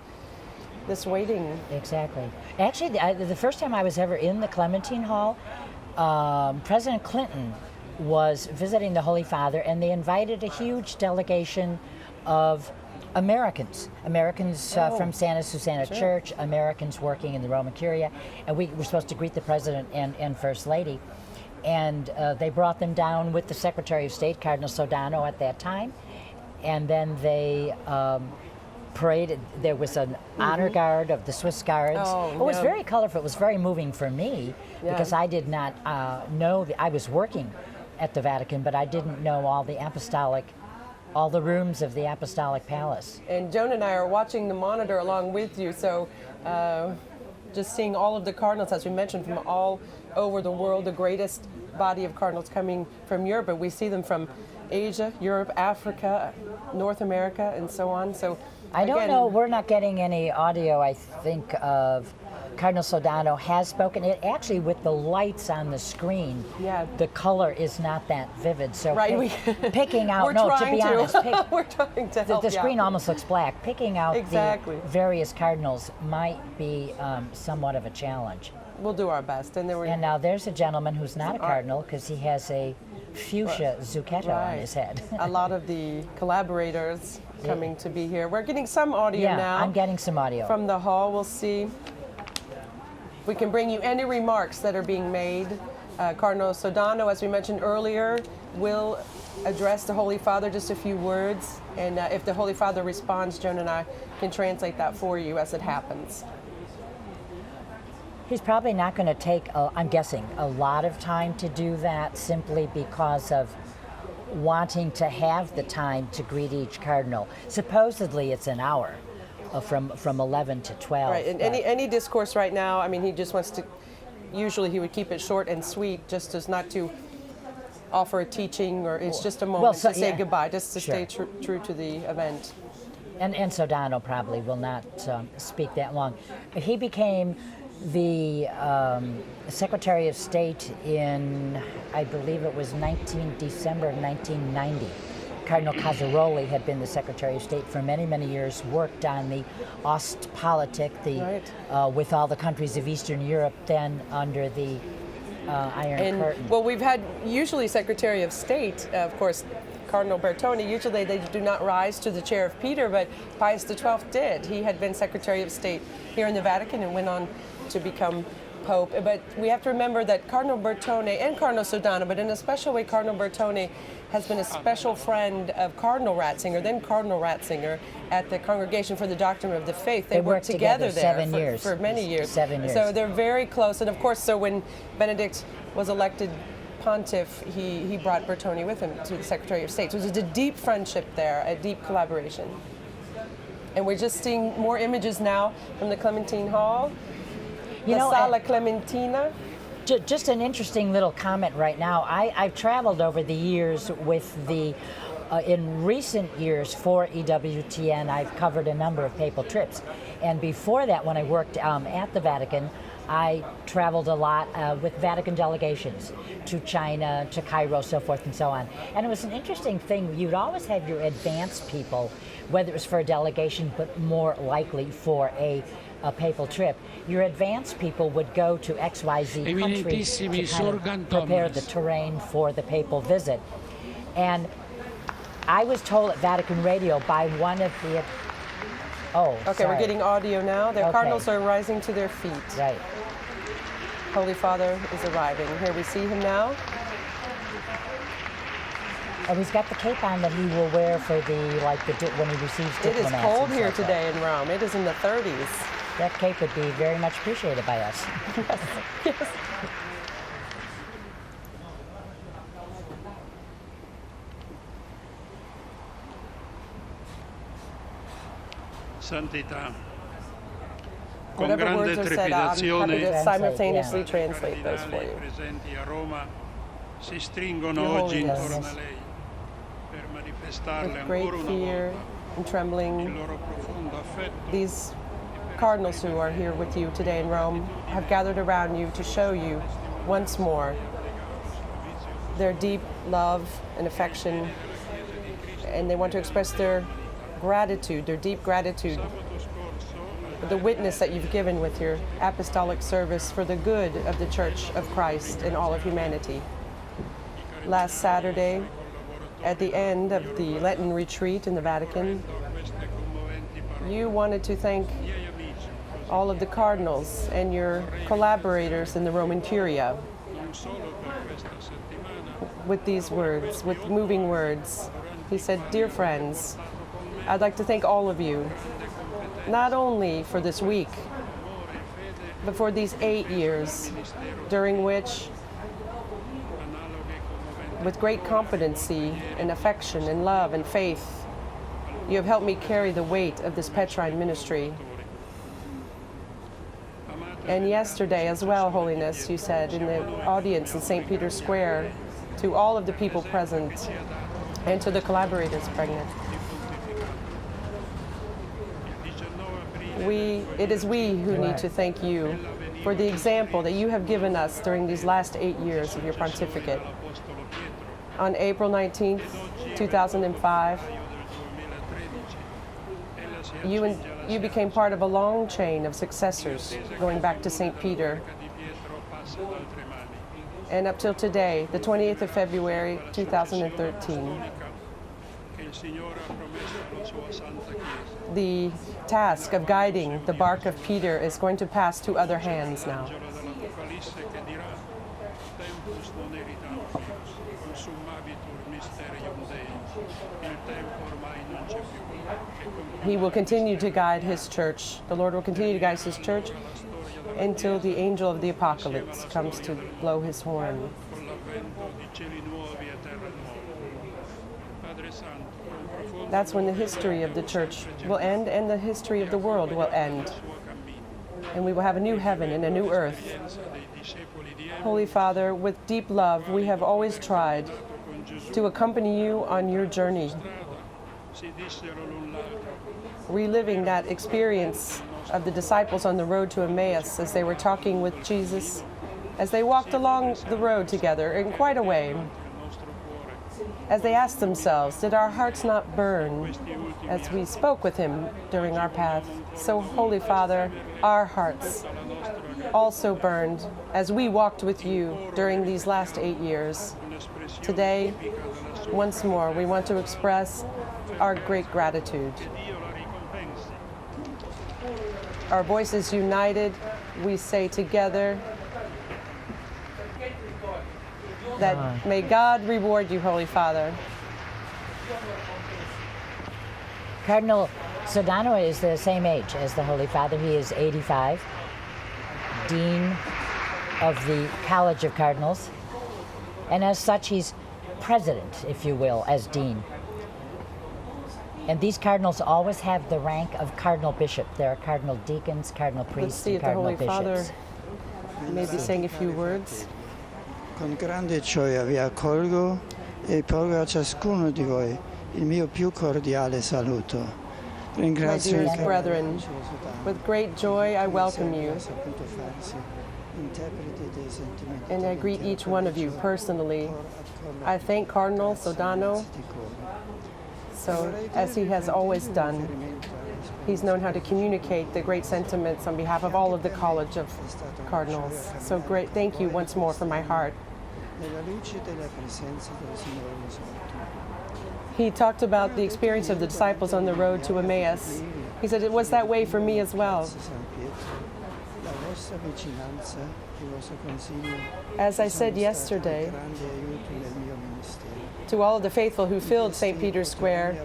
this waiting. Exactly. Actually, the first time I was ever in the Clementine Hall, President Clinton was visiting the Holy Father, and they invited a huge delegation of Americans from Santa Susana Church, Americans working in the Roman Curia, and we were supposed to greet the President and First Lady. And they brought them down with the Secretary of State, Cardinal Sodano, at that time, and then they paraded. There was an honor guard of the Swiss Guards. It was very colorful. It was very moving for me because I did not know. I was working at the Vatican, but I didn't know all the rooms of the Apostolic Palace. And Joan and I are watching the monitor along with you, so just seeing all of the cardinals, as we mentioned, from all over the world, the greatest body of cardinals coming from Europe, but we see them from Asia, Europe, Africa, North America, and so on. So I don't know, we're not getting any audio, I think, of Cardinal Sodano has spoken. It actually, with the lights on the screen, the color is not that vivid. So picking out, to be honest, we're trying to help the screen almost looks black. Picking out the various cardinals might be somewhat of a challenge. We'll do our best. And now there's a gentleman who's not a cardinal because he has a fuchsia zucchetto on his head. A lot of the collaborators coming to be here. We're getting some audio now. I'm getting some audio. From the hall. We'll see if we can bring you any remarks that are being made. Cardinal Sodano, as we mentioned earlier, will address the Holy Father, just a few words. And if the Holy Father responds, Joan and I can translate that for you as it happens. He's probably not going to take, I'm guessing, a lot of time to do that simply because of wanting to have the time to greet each cardinal. Supposedly it's an hour from 11 to 12. Right, and any discourse right now, I mean, he just wants to, usually he would keep it short and sweet, just as not to offer a teaching, or it's just a moment to say goodbye, just to stay true to the event. And Sodano probably will not speak that long. He became the Secretary of State in, I believe it was December of 1990. Cardinal Casaroli had been the Secretary of State for many years, worked on the Ostpolitik, with all the countries of Eastern Europe, then under the Iron Curtain. Well, we've had usually Secretary of State, of course, Cardinal Bertone, usually they do not rise to the chair of Peter, but Pius XII did. He had been Secretary of State here in the Vatican and went on to become Pope, but we have to remember that Cardinal Bertone and Cardinal Sodano, but in a special way, Cardinal Bertone has been a special friend of Cardinal Ratzinger, then Cardinal Ratzinger, at the Congregation for the Doctrine of the Faith. They worked together there for many years. 7 years. So they're very close. And of course, so when Benedict was elected pontiff, he brought Bertone with him to the Secretary of State. So there's a deep friendship there, a deep collaboration. And we're just seeing more images now from the Clementine Hall, the Sala Clementina. Just an interesting little comment right now. I've traveled over the years with the, in recent years for EWTN, I've covered a number of papal trips. And before that, when I worked at the Vatican, I traveled a lot with Vatican delegations to China, to Cairo, so forth and so on. And it was an interesting thing. You'd always have your advanced people, whether it was for a delegation, but more likely for a papal trip. Your advanced people would go to XYZ countries to kind of prepare the terrain for the papal visit. And I was told at Vatican Radio by one of the... Oh, okay, sorry. We're getting audio now. The cardinals are rising to their feet. Right. Holy Father is arriving. Here we see him now. And he's got the cape on that he will wear for the, when he receives diplomats. It is cold here like today in Rome. It is in the 30s. That cape would be very much appreciated by us. Yes. Yes. Santità. Con Whatever grande words are said, I'm happy to trepidazione, simultaneously translate those for you. presenti a Roma si stringono Your oggi Holiness. intorno a lei per manifestarle With great ancora una fear volta and il trembling, loro profondo affetto these cardinals who are here with you today in Rome have gathered around you to show you once more their deep love and affection, and they want to express their gratitude, their deep gratitude for the witness that you've given with your apostolic service for the good of the Church of Christ and all of humanity. Last Saturday, at the end of the Lenten retreat in the Vatican, you wanted to thank all of the cardinals and your collaborators in the Roman Curia with these words, with moving words. He said, "Dear friends, I'd like to thank all of you, not only for this week, but for these 8 years, during which, with great competency and affection and love and faith, you have helped me carry the weight of this Petrine ministry. And yesterday as well, Holiness, you said in the audience in St. Peter's Square, to all of the people present and to the collaborators present, it is we who need to thank you for the example that you have given us during these last 8 years of your pontificate. On April 19th, 2005, you became part of a long chain of successors going back to St. Peter. And up till today, the 28th of February, 2013, the task of guiding the bark of Peter is going to pass to other hands now. He will continue to guide his church. The Lord will continue to guide his church until the angel of the apocalypse comes to blow his horn. That's when the history of the church will end and the history of the world will end. And we will have a new heaven and a new earth. Holy Father, with deep love, we have always tried to accompany you on your journey, reliving that experience of the disciples on the road to Emmaus as they were talking with Jesus, as they walked along the road together in quite a way, as they asked themselves, did our hearts not burn as we spoke with him during our path? So, Holy Father, our hearts also burned as we walked with you during these last 8 years. Today, once more, we want to express our great gratitude. Our voices united, we say together, That may God reward you, Holy Father. Cardinal Sodano is the same age as the Holy Father. He is 85, Dean of the College of Cardinals, and as such he's president, if you will, as Dean. And these cardinals always have the rank of Cardinal Bishop. There are Cardinal Deacons, Cardinal Let's Priests, see and if the Cardinal Holy Father Bishops. may be saying a few words. Con grande gioia vi accolgo e porgo a ciascuno di voi il mio più cordiale saluto. My Ringrazio il dearest brethren, with great joy I welcome you, and I greet each one of you personally. I thank Cardinal Sodano, so as he has always done. He's known how to communicate the great sentiments on behalf of all of the College of Cardinals. So great, thank you once more from my heart. He talked about the experience of the disciples on the road to Emmaus. He said it was that way for me as well. As I said yesterday, to all of the faithful who filled St. Peter's Square,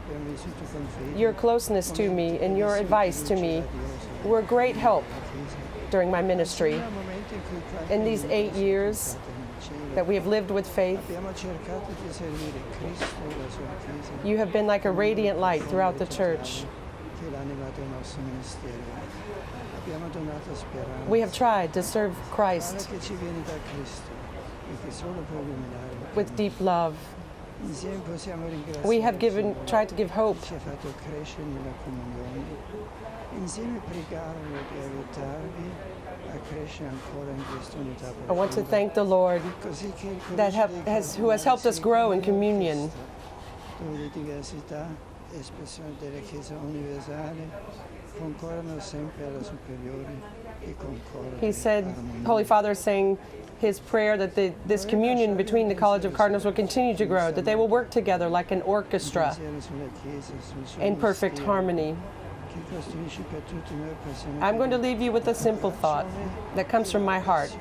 your closeness to me and your advice to me were great help during my ministry. In these 8 years that we have lived with faith, you have been like a radiant light throughout the church. We have tried to serve Christ with deep love. We have tried to give hope. I want to thank the Lord who has helped us grow in communion. He said, Holy Father is saying his prayer that this communion between the College of Cardinals will continue to grow, that they will work together like an orchestra in perfect harmony. I'm going to leave you with a simple thought that comes from my heart.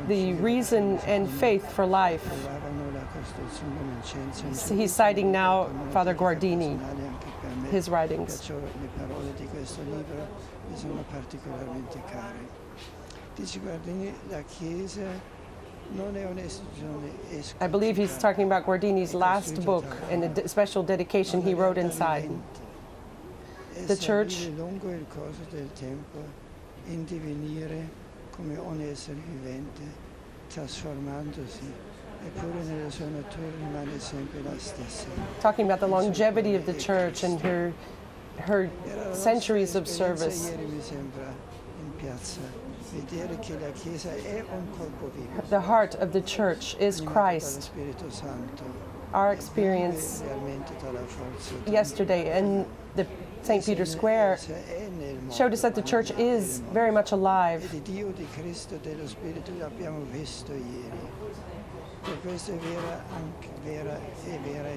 The reason and faith for life. He's citing now Father Guardini, his writings. I believe he's talking about Guardini's last book and the special dedication he wrote inside. The Church come ogni essere vivente, trasformandosi, eppure nella sua natura rimane sempre la stessa. Talking about the longevity of the Church and her centuries of service. The heart of the Church is Christ. Our experience yesterday in the St. Peter's Square showed us that the Church is very much alive.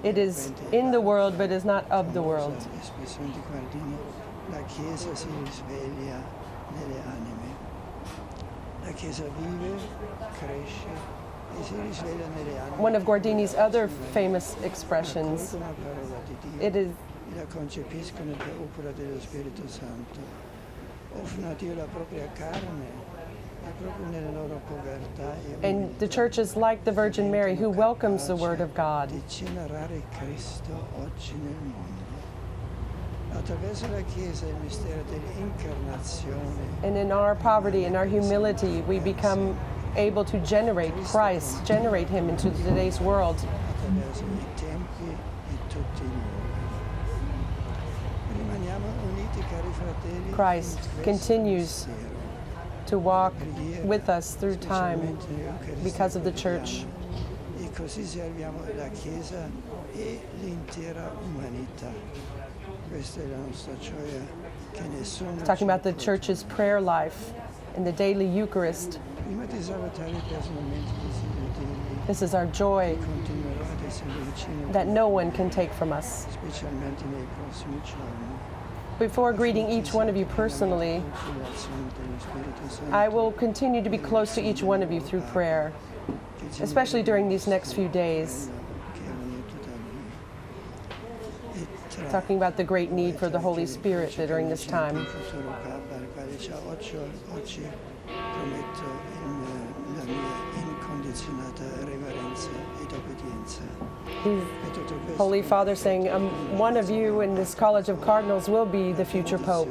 It is in the world, but is not of the world. One of Guardini's other famous expressions, it is la concepiscono per opera dello Spirito Santo, offrono a Dio la propria carne, e proprio nella loro povertà. And the Church is like the Virgin Mary, who welcomes the Word of God. Di generare Cristo oggi nel mondo. Attraverso la Chiesa il mistero dell'incarnazione. And in our poverty, in our humility, we become able to generate Christ, generate Him into today's world. Attraverso i tempi e tutti i Christ continues to walk with us through time because of the Church. Talking about the Church's prayer life and the daily Eucharist. This is our joy that no one can take from us. before greeting each one of you personally, I will continue to be close to each one of you through prayer, especially during these next few days. Talking about the great need for the Holy Spirit during this time. Holy Father saying, one of you in this College of Cardinals will be the future Pope.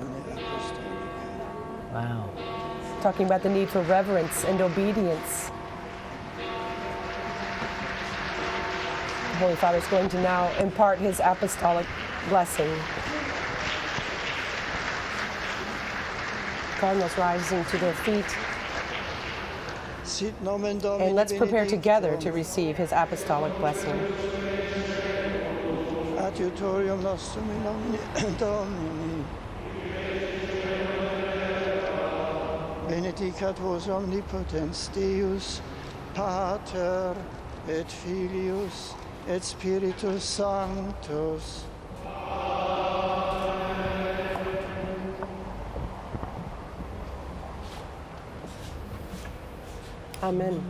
Wow. Talking about the need for reverence and obedience. The Holy Father is going to now impart his apostolic blessing. Cardinals rising to their feet. And let's prepare together to receive his apostolic blessing. Adiutorium nostrum in nomine Domini. Benedicat vos omnipotens Deus, Pater et Filius et Spiritus Sanctus. Amen.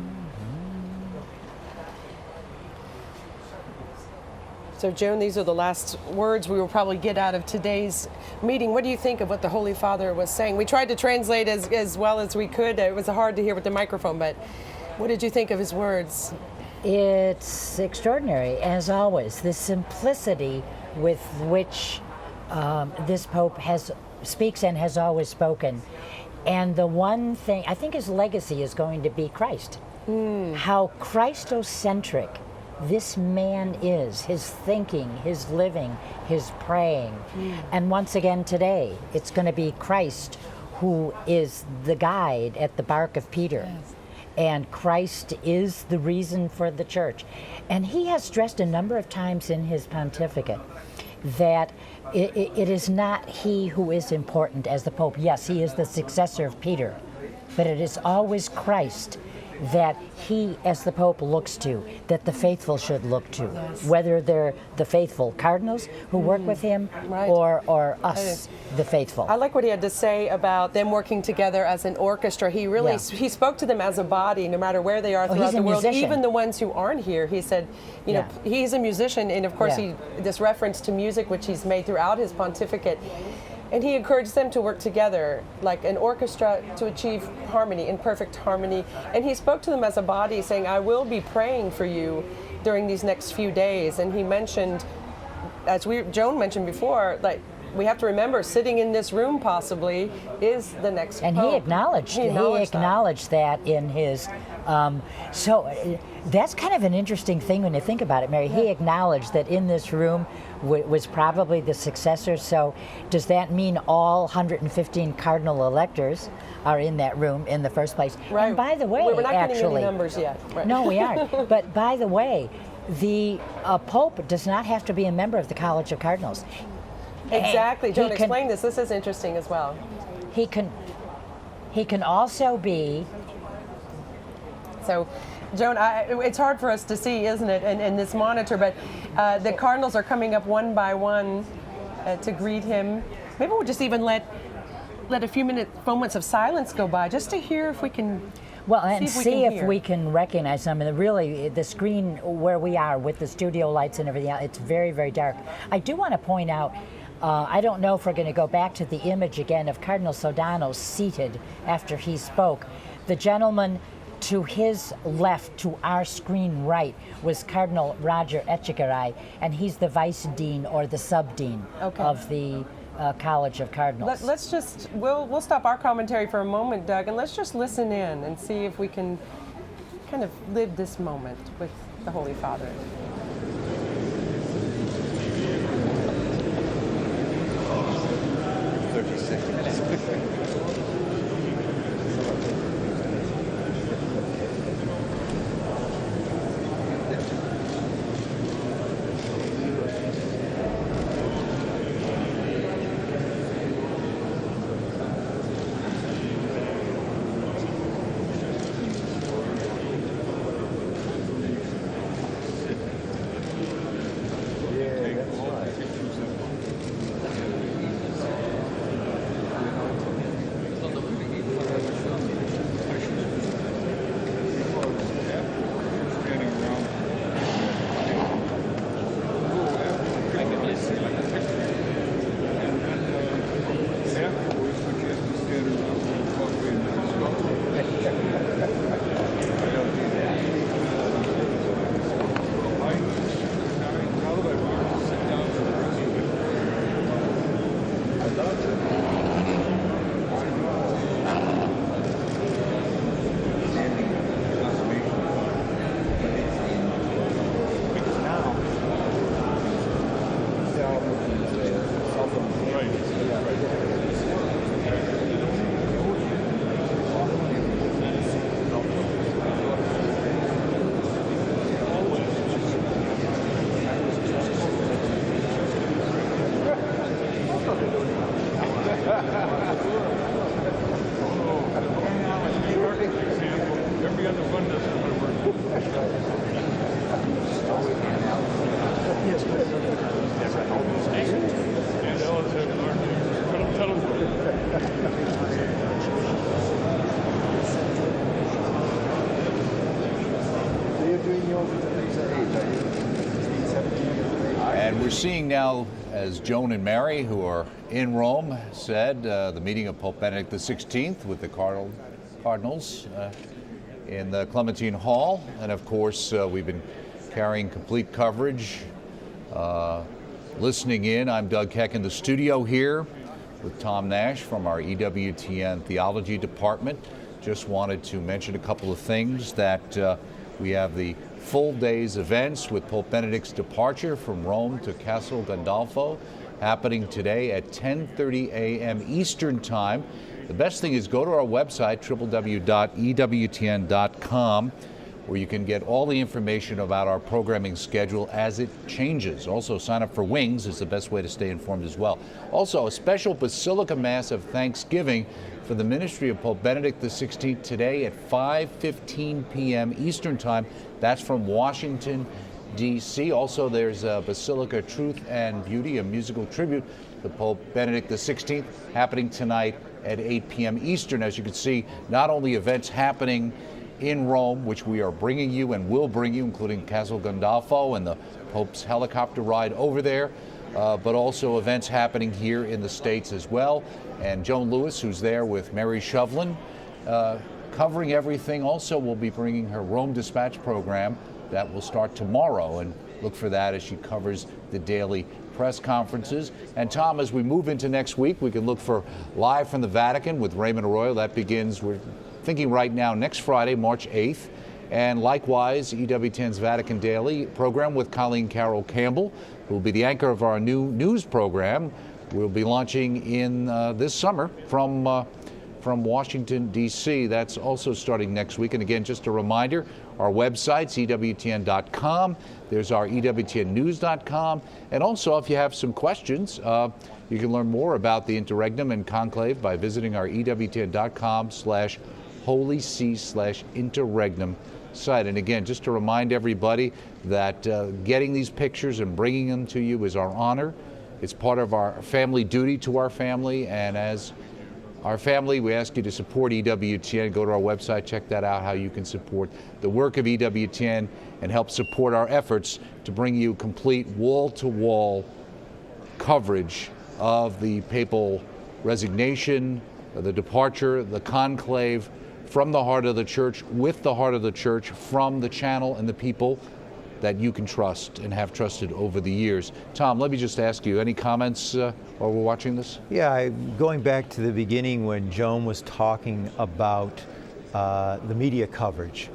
So, Joan, these are the last words we will probably get out of today's meeting. What do you think of what the Holy Father was saying? We tried to translate as well as we could. It was hard to hear with the microphone, but what did you think of his words? It's extraordinary, as always, the simplicity with which this Pope speaks and has always spoken. And the one thing, I think his legacy is going to be Christ. How Christocentric this man is, his thinking, his living, his praying. And once again today, it's going to be Christ who is the guide at the bark of Peter. Yes. And Christ is the reason for the church. And he has stressed a number of times in his pontificate that it is not he who is important as the Pope. Yes, he is the successor of Peter, but it is always Christ that he, as the Pope, looks to, that the faithful should look to, whether they're the faithful cardinals who work with him or us, the faithful. I like what he had to say about them working together as an orchestra. He really he spoke to them as a body, no matter where they are throughout the world, musician. even the ones who aren't here. He said, you know, he's a musician, and of course this reference to music, which he's made throughout his pontificate. And he encouraged them to work together like an orchestra to achieve harmony, in perfect harmony. And he spoke to them as a body, saying, I will be praying for you during these next few days. And he mentioned, as Joan mentioned before, like we have to remember, sitting in this room possibly is the next and Pope. He acknowledged that in his, so that's kind of an interesting thing when you think about it, Mary. He acknowledged that in this room was probably the successor. So does that mean all 115 cardinal electors are in that room in the first place? Right. And by the way, we're not getting any numbers yet. Right. No, we aren't. But by the way, the Pope does not have to be a member of the College of Cardinals. Exactly. Joan, explain this. This is interesting as well. He can also be. So, Joan, it's hard for us to see, isn't it, in this monitor, but the cardinals are coming up one by one to greet him. Maybe we'll just even let a few moments of silence go by just to hear if we can. Well, and see if we can recognize them. And really, the screen where we are with the studio lights and everything, it's very, very dark. I do want to point out, I don't know if we're going to go back to the image again of Cardinal Sodano seated after he spoke. The gentleman to his left, to our screen right, was Cardinal Roger Echegaray, and he's the vice dean or the sub-dean of the College of Cardinals. Let's just, we'll stop our commentary for a moment, Doug, and let's just listen in and see if we can kind of live this moment with the Holy Father. we're seeing now, as Joan and Mary, who are in Rome, said, the meeting of Pope Benedict XVI with the Cardinals in the Clementine Hall. And of course, we've been carrying complete coverage, listening in. I'm Doug Keck in the studio here with Tom Nash from our EWTN Theology Department. Just wanted to mention a couple of things that we have the full day's events with Pope Benedict's departure from Rome to Castel Gandolfo happening today at 10:30 a.m. Eastern Time. The best thing is go to our website, www.ewtn.com, where you can get all the information about our programming schedule as it changes. Also, sign up for Wings is the best way to stay informed as well. Also, a special Basilica Mass of Thanksgiving for the ministry of Pope Benedict XVI today at 5:15 p.m. Eastern Time. That's from Washington, D.C. Also, there's Basilica Truth and Beauty, a musical tribute to Pope Benedict XVI, happening tonight at 8 p.m. Eastern. As you can see, not only events happening in Rome, which we are bringing you and will bring you, including Castel Gandolfo and the Pope's helicopter ride over there, but also events happening here in the States as well. And Joan Lewis, who's there with Mary Shovlin, covering everything. Also, will be bringing her Rome Dispatch program that will start tomorrow, and look for that as she covers the daily press conferences. And Tom, as we move into next week, we can look for Live from the Vatican with Raymond Arroyo. That begins, we're thinking right now, next Friday, March 8th. And likewise, EWTN's Vatican Daily program with Colleen Carroll Campbell, who will be the anchor of our new news program. We'll be launching in this summer from Washington, D.C. That's also starting next week. And again, just a reminder, our website's EWTN.com. There's our EWTNnews.com. And also, if you have some questions, you can learn more about the Interregnum and Conclave by visiting our EWTN.com/HolySee/Interregnum site. And again, just to remind everybody that getting these pictures and bringing them to you is our honor. It's part of our family duty to our family, and as our family, we ask you to support EWTN. Go to our website, check that out, how you can support the work of EWTN and help support our efforts to bring you complete wall-to-wall coverage of the papal resignation, the departure, the conclave, from the heart of the church, with the heart of the church, from the channel and the people that you can trust and have trusted over the years. Tom, let me just ask you, any comments while we're watching this? Yeah, going back to the beginning when Joan was talking about the media coverage,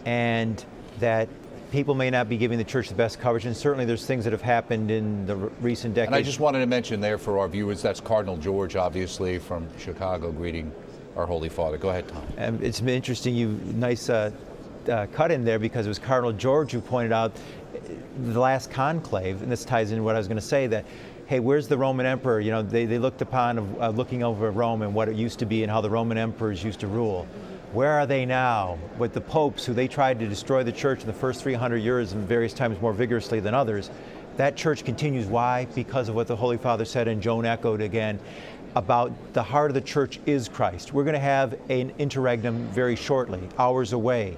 and that people may not be giving the church the best coverage, and certainly there's things that have happened in the recent decades. And I just wanted to mention there for our viewers, that's Cardinal George, obviously, from Chicago, greeting our Holy Father. Go ahead, Tom. It's been interesting, nice cut in there, because it was Cardinal George who pointed out the last conclave, and this ties in what I was going to say, that, hey, where's the Roman emperor? You know, they looked upon looking over Rome and what it used to be and how the Roman emperors used to rule. Where are they now with the popes, who they tried to destroy the church in the first 300 years and various times more vigorously than others? That church continues. Why? Because of what the Holy Father said, and Joan echoed again, about the heart of the church is Christ. We're going to have an interregnum very shortly, hours away.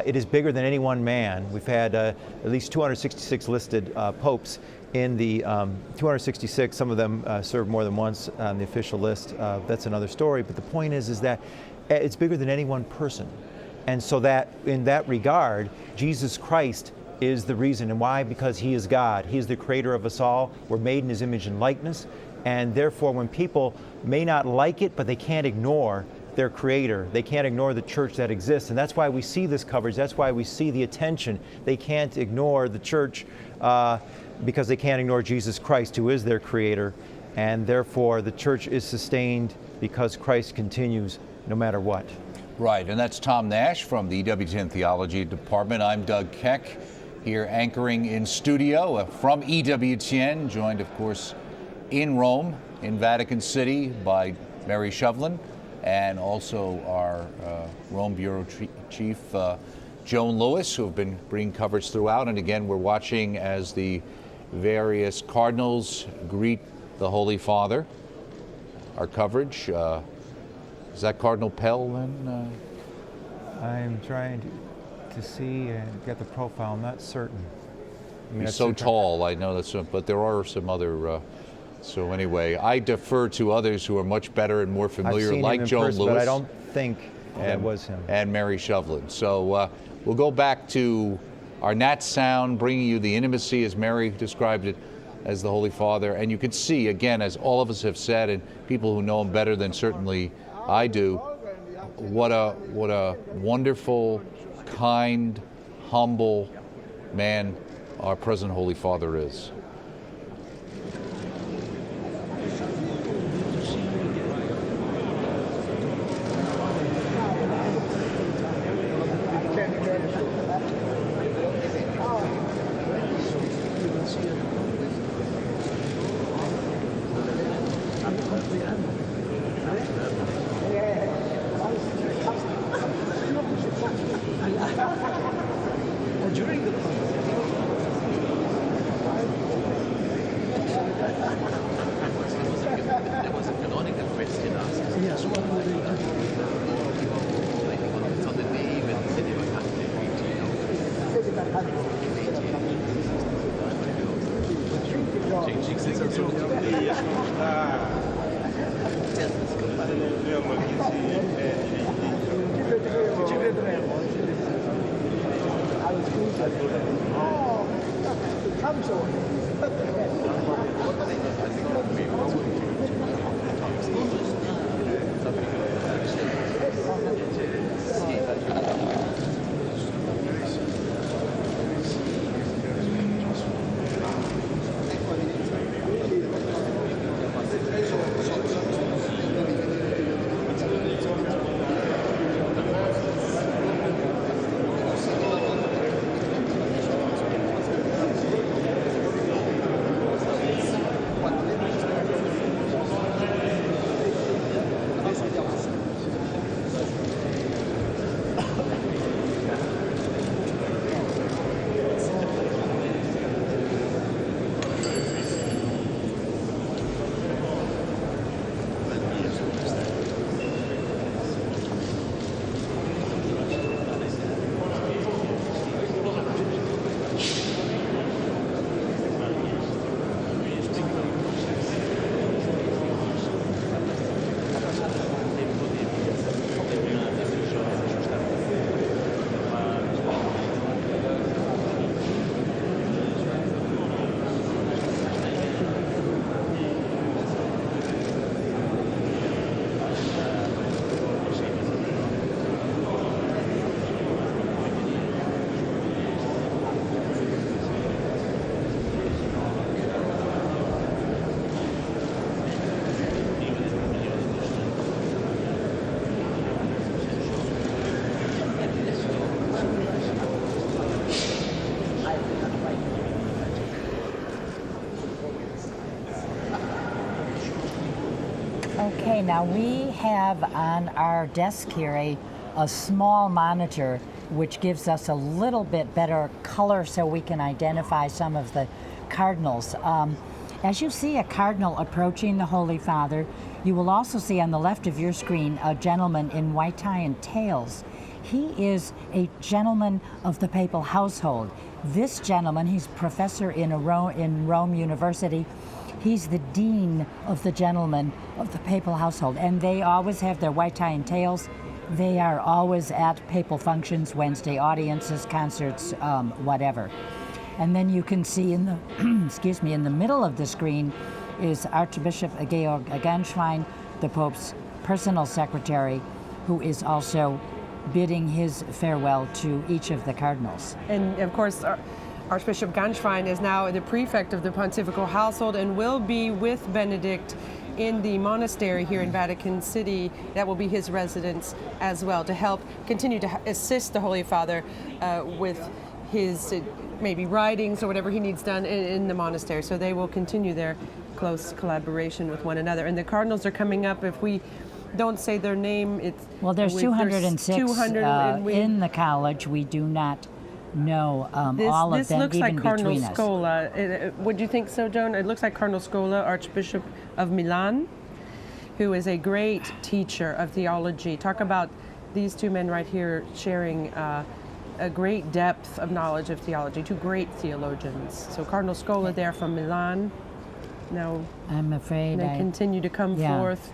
It is bigger than any one man. We've had at least 266 listed popes in the 266. Some of them served more than once on the official list. That's another story. But the point is that it's bigger than any one person. And so that in that regard, Jesus Christ is the reason. And why? Because he is God. He is the creator of us all. We're made in his image and likeness. And therefore, when people may not like it, but they can't ignore their creator, they can't ignore the church that exists. And that's why we see this coverage. That's why we see the attention. They can't ignore the church because they can't ignore Jesus Christ, who is their creator. And therefore, the church is sustained because Christ continues no matter what. Right, and that's Tom Nash from the EWTN Theology Department. I'm Doug Keck, here anchoring in studio from EWTN, joined, of course, in Rome, in Vatican City, by Mary Shovlin, and also our Rome Bureau Chief, Joan Lewis, who have been bringing coverage throughout. And again, we're watching as the various cardinals greet the Holy Father. Our coverage. Is that Cardinal Pell then? I'm trying to see and get the profile. I'm not certain. mean, He's that's so super- tall, I know that's, but there are some other. So anyway, I defer to others who are much better and more I've familiar, seen like him in Joan person, Lewis. but I don't think it was him. And Mary Shovlin. So we'll go back to our Nat sound, bringing you the intimacy as Mary described it as the Holy Father. And you can see, again, as all of us have said, and people who know him better than certainly I do, what a wonderful, kind, humble man our present Holy Father is. There was a canonical question asked. Yes, what were they doing? It's on the name and the city of Okay, now we have on our desk here a small monitor which gives us a little bit better color so we can identify some of the cardinals. As you see a cardinal approaching the Holy Father, you will also see on the left of your screen a gentleman in white tie and tails. He is a gentleman of the papal household. This gentleman, he's professor in Rome University. He's the dean of the gentlemen of the papal household, and they always have their white tie and tails. They are always at papal functions, Wednesday audiences, concerts, whatever. And then you can see in the excuse me, in the middle of the screen is Archbishop Georg Ganschwein, the Pope's personal secretary, who is also bidding his farewell to each of the cardinals. And of course, Archbishop Ganschwein is now the prefect of the pontifical household and will be with Benedict in the monastery here in Vatican City. That will be his residence as well, to help continue to assist the Holy Father with his maybe writings or whatever he needs done in the monastery. So they will continue their close collaboration with one another. And the cardinals are coming up. If we don't say their name, it's... Well, there's 206 in the college. We do not know all of them, even between us. This looks like Cardinal Scola. Would you think so, Joan? It looks like Cardinal Scola, Archbishop of Milan, who is a great teacher of theology. Talk about these two men right here sharing a great depth of knowledge of theology, two great theologians. So Cardinal Scola there from Milan. Now I'm afraid they continue to come forth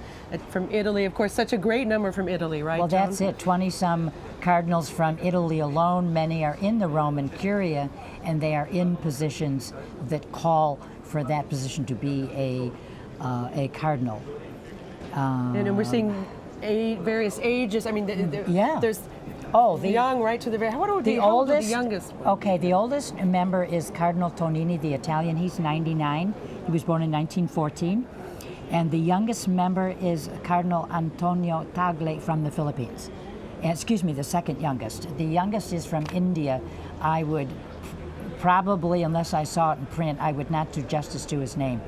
from Italy. Of course, such a great number from Italy, right, Well, Joan? that's it. 20-some cardinals from Italy alone. Many are in the Roman Curia, and they are in positions that call for that position to be a cardinal. And we're seeing various ages. I mean, there's the young, right, to the very. How old the how old are oldest. the youngest? Okay, the oldest member is Cardinal Tonini, the Italian. He's 99. He was born in 1914. And the youngest member is Cardinal Antonio Tagle from the Philippines. Excuse me, the second youngest. The youngest is from India. I would probably, unless I saw it in print, I would not do justice to his name.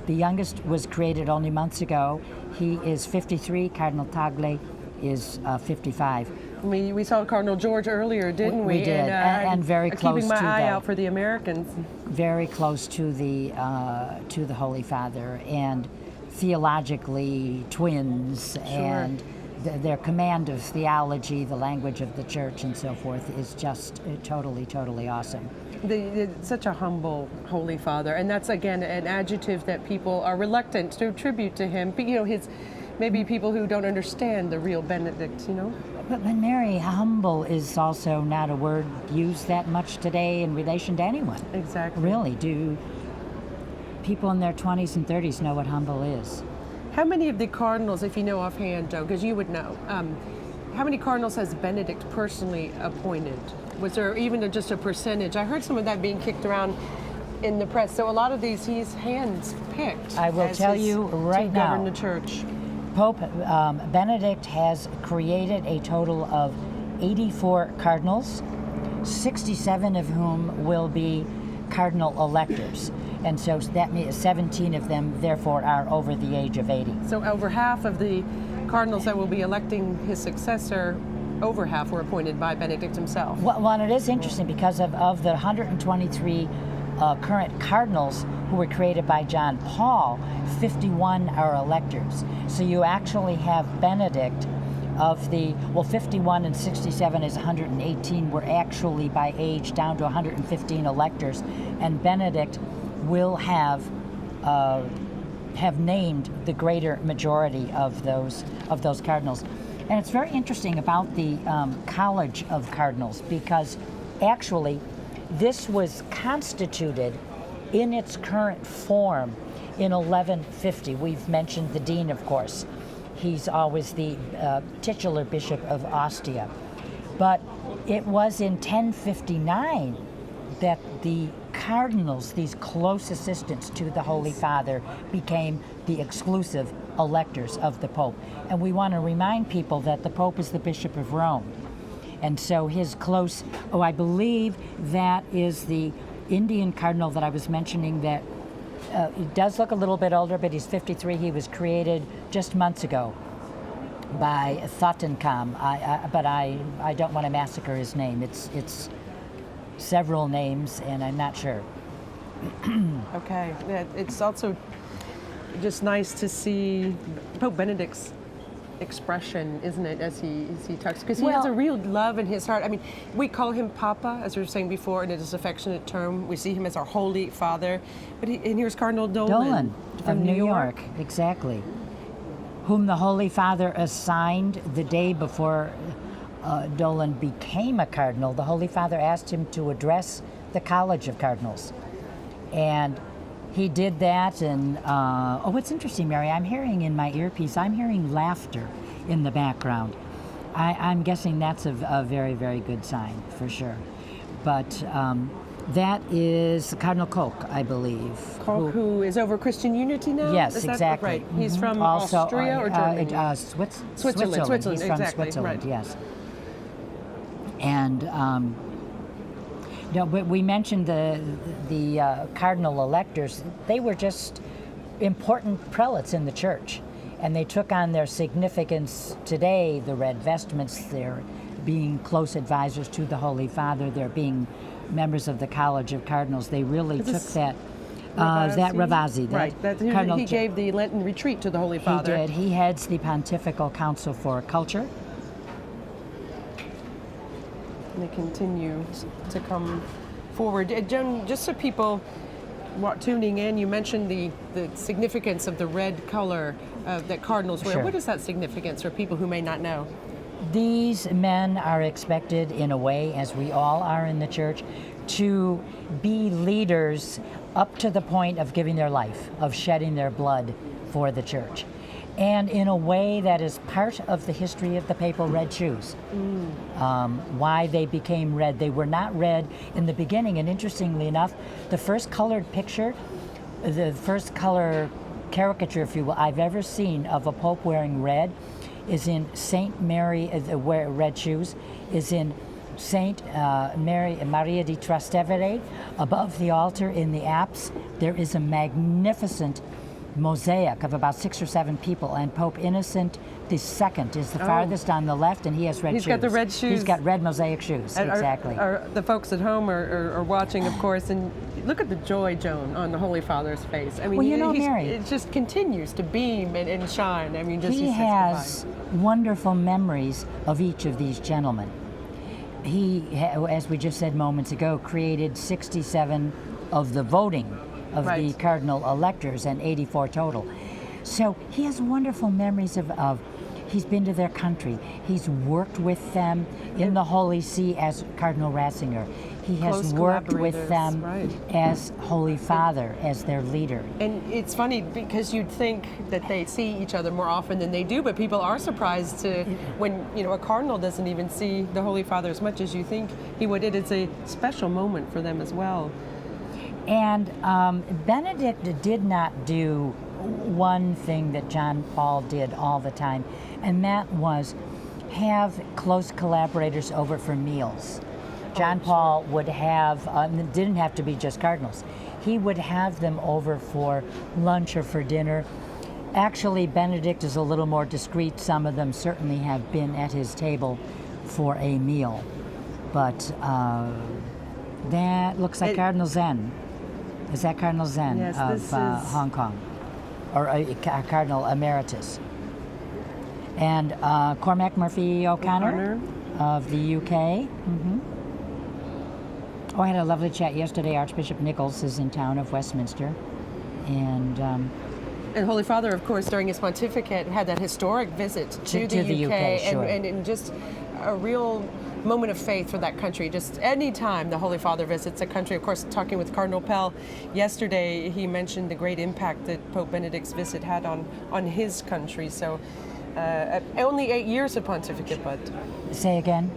The youngest was created only months ago. He is 53. Cardinal Tagle is 55. We saw Cardinal George earlier, didn't we? We did, and very close keeping my to eye the- out for the Americans. Very close to the Holy Father, and theologically twins, and their command of theology, the language of the church, and so forth is just totally, totally awesome. Such a humble Holy Father, and that's again an adjective that people are reluctant to attribute to him. But, maybe people who don't understand the real Benedict, But Mary, humble is also not a word used that much today in relation to anyone. Exactly. Really, do people in their 20s and 30s know what humble is? How many of the cardinals, if you know offhand, Joe, because you would know, how many cardinals has Benedict personally appointed? Was there even just a percentage? I heard some of that being kicked around in the press. So a lot of these he's hand-picked. I will tell you right to govern now. the church. Pope Benedict has created a total of 84 cardinals, 67 of whom will be cardinal electors. And so that means 17 of them, therefore, are over the age of 80. So over half of the cardinals that will be electing his successor, over half were appointed by Benedict himself. Well, and it is interesting because of the 123 current cardinals who were created by John Paul, 51 are electors. So you actually have Benedict of 51 and 67 is 118 were actually by age down to 115 electors, and Benedict will have named the greater majority of those cardinals. And it's very interesting about the College of Cardinals, because actually this was constituted in its current form in 1150. We've mentioned the dean, of course. He's always the titular bishop of Ostia. But it was in 1059 that the cardinals, these close assistants to the Holy Father, became the exclusive electors of the Pope. And we want to remind people that the Pope is the Bishop of Rome. And so his close, I believe that is the Indian cardinal that I was mentioning that he does look a little bit older, but he's 53. He was created just months ago by Tutankhamun, but I don't want to massacre his name. It's several names, and I'm not sure. Okay, it's also just nice to see Pope Benedict's expression, isn't it, as he talks, because he has a real love in his heart. I mean, we call him Papa, as we were saying before, and it is an affectionate term. We see him as our Holy Father, and here's Cardinal Dolan from New York, exactly, whom the Holy Father assigned the day before Dolan became a cardinal. The Holy Father asked him to address the College of Cardinals, and he did that. And what's interesting, Mary, I'm hearing in my earpiece, I'm hearing laughter in the background. I'm guessing that's a very, very good sign for sure. But that is Cardinal Koch, I believe. Koch, who is over Christian unity now? Yes, is that exactly. Right. He's from also, Austria or Germany? Switzerland. He's from exactly. Switzerland, Right. yes. And but we mentioned the cardinal electors. They were just important prelates in the church, and they took on their significance today. The red vestments, they're being close advisors to the Holy Father. They're being members of the College of Cardinals. They really took that. Is that Ravasi? Right. He gave the Lenten retreat to the Holy Father. He did. He heads the Pontifical Council for Culture. they continue to come forward. Joan, just so people tuning in, you mentioned the significance of the red color that cardinals wear. Sure. What is that significance for people who may not know? These men are expected, in a way, as we all are in the church, to be leaders up to the point of giving their life, of shedding their blood for the church. And in a way that is part of the history of the papal red shoes. Why they became red. They were not red in the beginning, and interestingly enough, the first colored picture, the first color caricature, if you will, I've ever seen of a pope wearing red is in Saint Mary, wear red shoes, is in Saint Maria di Trastevere. Above the altar in the apse, there is a magnificent mosaic of about 6 or 7 people, and Pope Innocent II is the farthest on the left, and he has red shoes. He's got the red shoes. He's got red mosaic shoes, exactly. The folks at home are watching, of course, and look at the joy, Joan, on the Holy Father's face. I mean, Well, you know, Mary, it just continues to beam and shine. I mean, just he has wonderful memories of each of these gentlemen. He, as we just said moments ago, created 67 of the voting of the cardinal electors and 84 total. So he has wonderful memories of he's been to their country. He's worked with them in the Holy See as Cardinal Ratzinger. He has worked with them as Holy Father, as their leader. And it's funny because you'd think that they see each other more often than they do, but people are surprised to when a cardinal doesn't even see the Holy Father as much as you think he would. It is a special moment for them as well. And Benedict did not do one thing that John Paul did all the time, and that was have close collaborators over for meals. John Paul would have, it didn't have to be just cardinals, he would have them over for lunch or for dinner. Actually, Benedict is a little more discreet. Some of them certainly have been at his table for a meal. But that looks like Cardinal Zen. Is that Cardinal Zen of Hong Kong? Or Cardinal Emeritus. And Cormac Murphy O'Connor of the UK. Oh, I had a lovely chat yesterday. Archbishop Nichols is in town of Westminster. And Holy Father, of course, during his pontificate, had that historic visit to the UK, sure. and just a real moment of faith for that country. Just any time the Holy Father visits a country, of course, talking with Cardinal Pell yesterday, he mentioned the great impact that Pope Benedict's visit had on his country. So only 8 years of pontificate, but... Say again?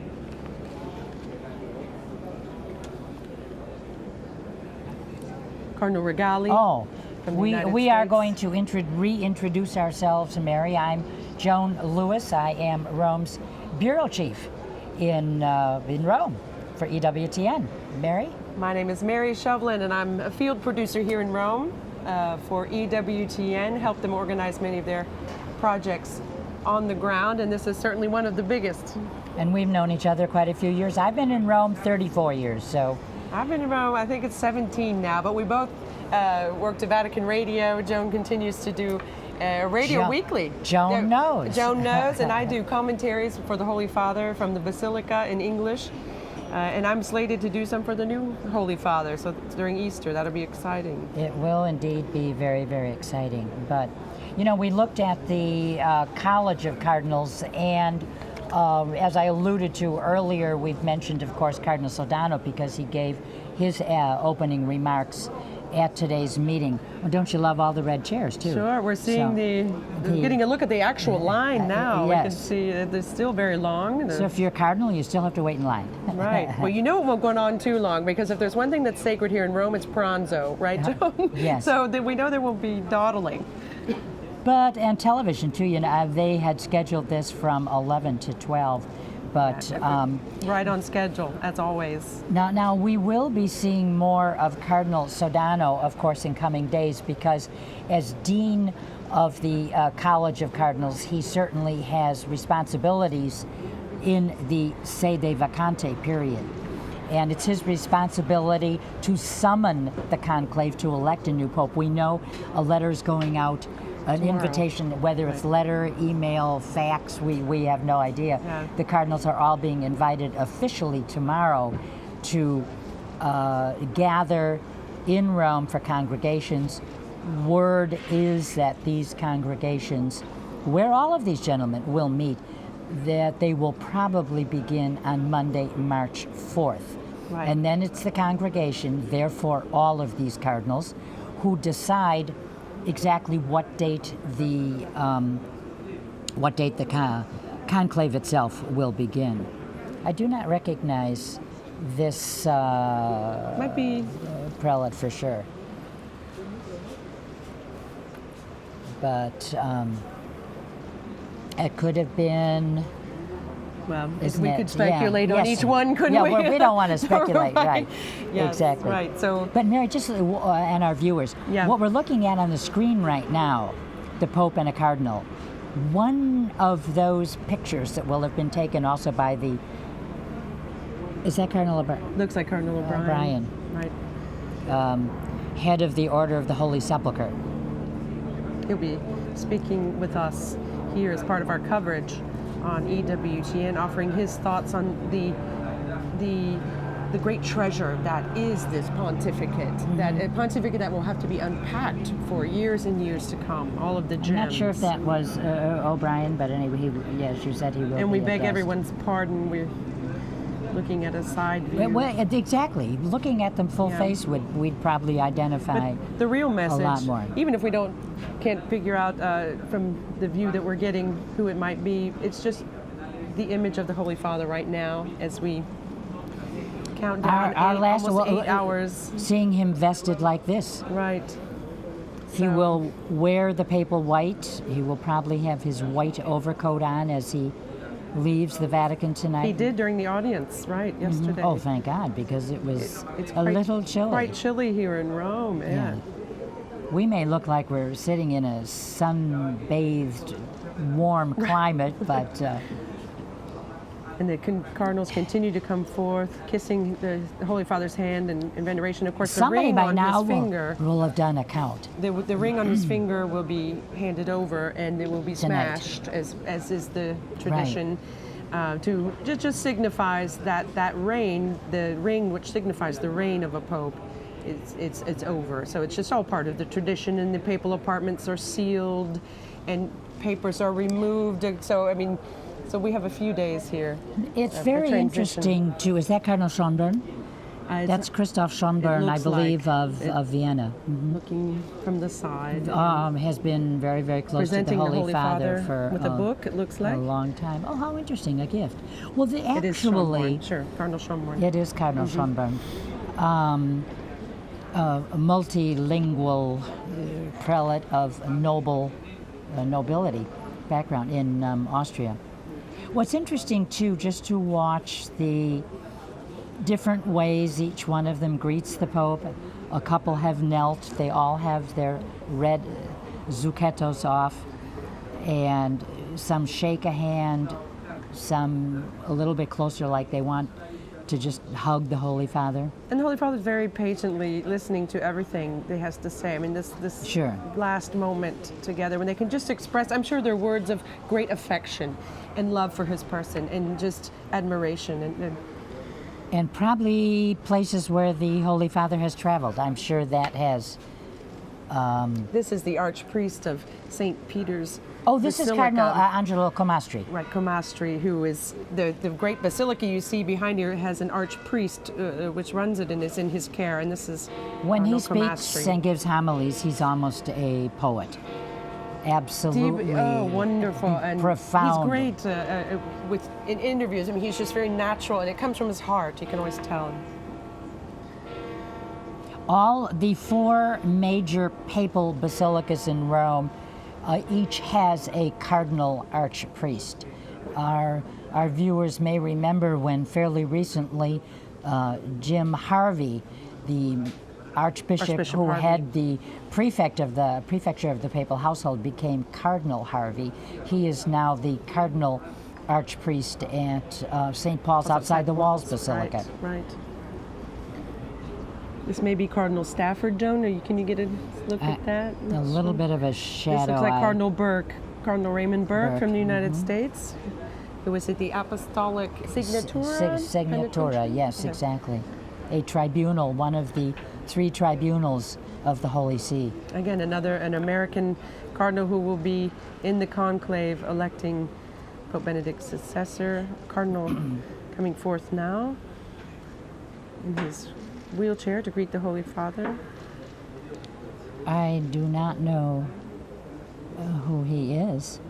Cardinal Regali. Oh, we are going to reintroduce ourselves, Mary. I'm Joan Lewis. I am Rome's bureau chief in Rome for EWTN. Mary? My name is Mary Shovlin, and I'm a field producer here in Rome for EWTN, help them organize many of their projects on the ground, and this is certainly one of the biggest. And we've known each other quite a few years. I've been in Rome 34 years, so... I've been in Rome, I think it's 17 now, but we both worked at Vatican Radio. Joan continues to do Radio Weekly. Joan knows. Joan knows, and I do commentaries for the Holy Father from the Basilica in English. And I'm slated to do some for the new Holy Father, so during Easter. That'll be exciting. It will indeed be very, very exciting. But, we looked at the College of Cardinals, and as I alluded to earlier, we've mentioned, of course, Cardinal Sodano because he gave his opening remarks at today's meeting. Well, don't you love all the red chairs, too? Sure, we're seeing getting a look at the actual line now. Yes. We can see they're still very long. So if you're a cardinal, you still have to wait in line. Right. Well, it won't go on too long, because if there's one thing that's sacred here in Rome, it's pranzo, right, Joan? Yes. So we know there will be dawdling. And television, too. They had scheduled this from 11 to 12. But right on schedule, as always. Now we will be seeing more of Cardinal Sodano, of course, in coming days, because as Dean of the College of Cardinals, he certainly has responsibilities in the sede vacante period. And it's his responsibility to summon the conclave to elect a new pope. We know a letter is going out an Tomorrow. invitation, whether it's letter, email, fax, we have no idea. Yeah. The cardinals are all being invited officially tomorrow to gather in Rome for congregations. Word is that these congregations, where all of these gentlemen will meet, that they will probably begin on Monday, March 4th. Right. And then it's the congregation, therefore all of these cardinals, who decide exactly what date the conclave itself will begin. I do not recognize this Might be. prelate for sure. But it could have been. Well, Isn't we it? could speculate Yeah. on Yes. each one, couldn't yeah, we? well, we don't want to speculate, right? Yes, Exactly. Right. So. But Mary, just and our viewers, Yeah. what we're looking at on the screen right now, the Pope and a cardinal. One of those pictures that will have been taken also by the. Is that Cardinal O'Brien? Looks like Cardinal O'Brien. Right. Head of the Order of the Holy Sepulchre. He'll be speaking with us here as part of our coverage on EWTN, offering his thoughts on the great treasure that is this pontificate. That a pontificate that will have to be unpacked for years and years to come. All of the gems. I'm not sure if that was O'Brien, but anyway, as you said, he will. And we be beg addressed. everyone's pardon. We're looking at a side view. Well, exactly. Looking at them full Yeah. face, we'd probably identify. But the real message, lot more. even if we can't figure out from the view that we're getting who it might be, it's just the image of the Holy Father right now as we count down Our last almost 8 hours. Seeing him vested like this. Right. He will wear the papal white. He will probably have his white overcoat on as he leaves the Vatican tonight. He did during the audience, right, yesterday. Oh, thank God, because it was It's a little chilly. Quite chilly here in Rome, yeah. We may look like we're sitting in a sun-bathed, warm climate, but And the cardinals continue to come forth, kissing the Holy Father's hand in veneration. Of course, somebody the ring by on now his finger. will have done a count. The ring on his finger will be handed over, and it will be Tonight. smashed, as is the tradition, to just signifies that reign, the ring which signifies the reign of a pope, it's over. So it's just all part of the tradition, and the papal apartments are sealed, and papers are removed. So I mean, so we have a few days here. It's for very transition. interesting too. Is that Cardinal Schönborn? That's Christoph Schönborn, I looks believe, like of Vienna. Looking from the side. Has been very, very close to the Presenting Holy Father for with a book, it looks like. a long time. Oh, how interesting, a gift. Well, It is actually, Schönborn, sure, Cardinal Schönborn. it is Cardinal Schönborn. A multilingual prelate of nobility background in Austria. What's interesting too, just to watch the different ways each one of them greets the Pope. A couple have knelt. They all have their red zucchettos off, and some shake a hand, some a little bit closer, like they want to just hug the Holy Father. And the Holy Father is very patiently listening to everything he has to say. I mean, this Sure. last moment together when they can just express, I'm sure they're words of great affection and love for his person and just admiration. And probably places where the Holy Father has traveled. I'm sure that has. This is the Archpriest of St. Peter's Oh, this is Basilica. Cardinal Angelo Comastri. Right, Comastri, who is the great basilica you see behind here, has an archpriest which runs it and is in his care. And this is When he Cardinal speaks Comastri. and gives homilies, he's almost a poet. Absolutely. Oh, wonderful. And profound. he's great in interviews. I mean, he's just very natural, and it comes from his heart. You can always tell. All the four major papal basilicas in Rome each has a cardinal archpriest. Our viewers may remember when fairly recently Jim Harvey, the Archbishop who Harvey. had the prefecture of the papal household, became Cardinal Harvey. He is now the cardinal archpriest at St. Paul's outside the Walls Basilica. Right. This may be Cardinal Stafford, Joan. Can you get a look at that? A little bit of a shadow. This looks like eye. Cardinal Burke, Cardinal Raymond Burke from the United Mm-hmm. States. Who was at the Apostolic Signatura? Signatura, yes, Yeah. exactly. A tribunal, one of the 3 tribunals of the Holy See. Again, an American cardinal who will be in the conclave electing Pope Benedict's successor. Cardinal coming forth now in his wheelchair to greet the Holy Father. I do not know who he is.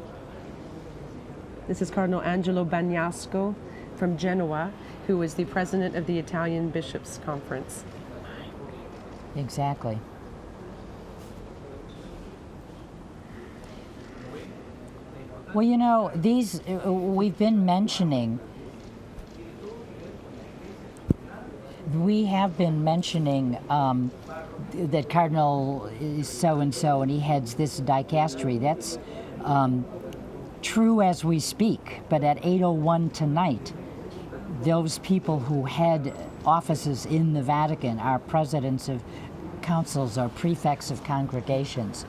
This is Cardinal Angelo Bagnasco from Genoa, who is the president of the Italian Bishops' Conference. Exactly. Well, you know, these we've been mentioning. We have been mentioning that Cardinal is so and so, and he heads this dicastery. That's true as we speak. But at 8:01 tonight, those people who head offices in the Vatican are presidents of councils or prefects of congregations.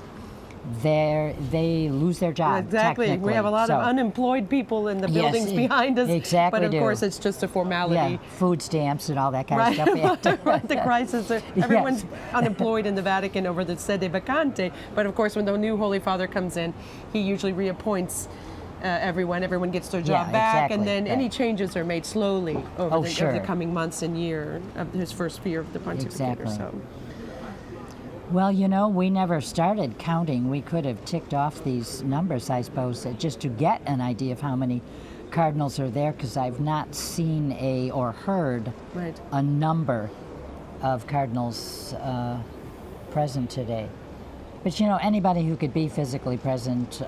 They lose their job. Exactly. We have a lot of unemployed people in the buildings behind us. Exactly. But of course, it's just a formality. Yeah, food stamps and all that kind of stuff. We have to, Right, the crisis. Everyone's Yes. unemployed in the Vatican over the sede vacante. But of course, when the new Holy Father comes in, he usually reappoints everyone. Everyone gets their job back, and then any changes are made slowly over the coming months and year of his first year of the pontificate or so. Well, you know, we never started counting. We could have ticked off these numbers, I suppose, just to get an idea of how many cardinals are there, because I've not seen or heard a number of cardinals present today. But, you know, anybody who could be physically present,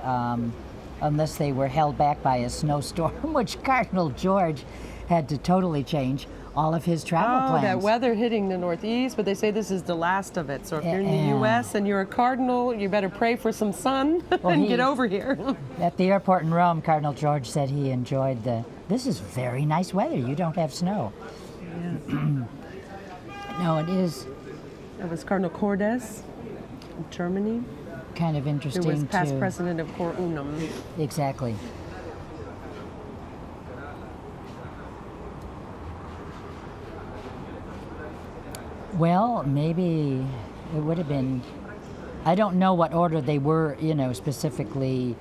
unless they were held back by a snowstorm, which Cardinal George had to totally change all of his travel plans. That weather hitting the Northeast, but they say this is the last of it. So if you're in the U.S. and you're a cardinal, you better pray for some sun and get over here. At the airport in Rome, Cardinal George said he enjoyed this is very nice weather. You don't have snow. Yeah. No, it is. That was Cardinal Cordes from Germany. Kind of interesting, who was past too. president of Cor Unum. Exactly. Well, maybe it would have been, I don't know what order they were, you know, specifically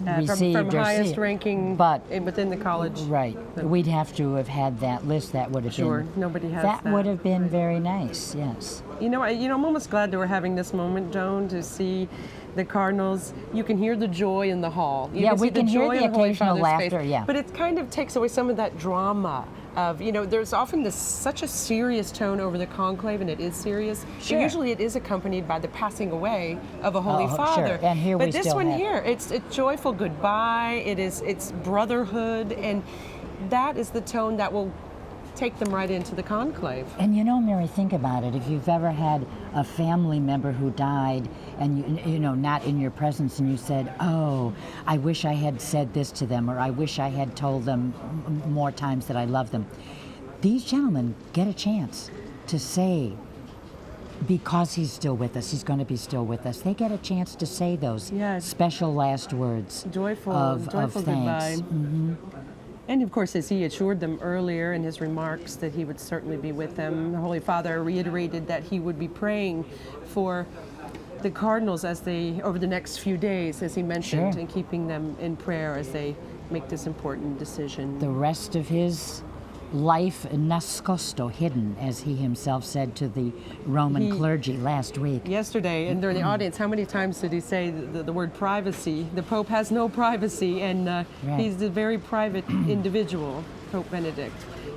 received from or highest seen, ranking but within the college. Right. We'd have to have had that list. That would have been. Nobody has that. That would have been very nice, yes. You know, I'm almost glad that we're having this moment, Joan, to see the cardinals. You can hear the joy in the hall. We can hear the occasional laughter, But it kind of takes away some of that drama of, you know, there's often such a serious tone over the conclave, and it is serious. Sure. Usually it is accompanied by the passing away of a Holy Father. Sure. And here but we this still one have here, it's joyful goodbye, it's brotherhood, and that is the tone that will take them right into the conclave. And you know, Mary, think about it. If you've ever had a family member who died and you know, not in your presence, and you said, oh, I wish I had said this to them, or I wish I had told them more times that I love them. These gentlemen get a chance to say, because he's still with us, he's going to be still with us. They get a chance to say those special last words joyful of thanks. Goodbye. Mm-hmm. And of course, as he assured them earlier in his remarks that he would certainly be with them, the Holy Father reiterated that he would be praying for the cardinals as they, over the next few days, as he mentioned, and keeping them in prayer as they make this important decision. The rest of his life nascosto, hidden, as he himself said to the Roman clergy last week. Yesterday, and during the audience, how many times did he say the word privacy? The Pope has no privacy, and he's a very private individual, Pope Benedict.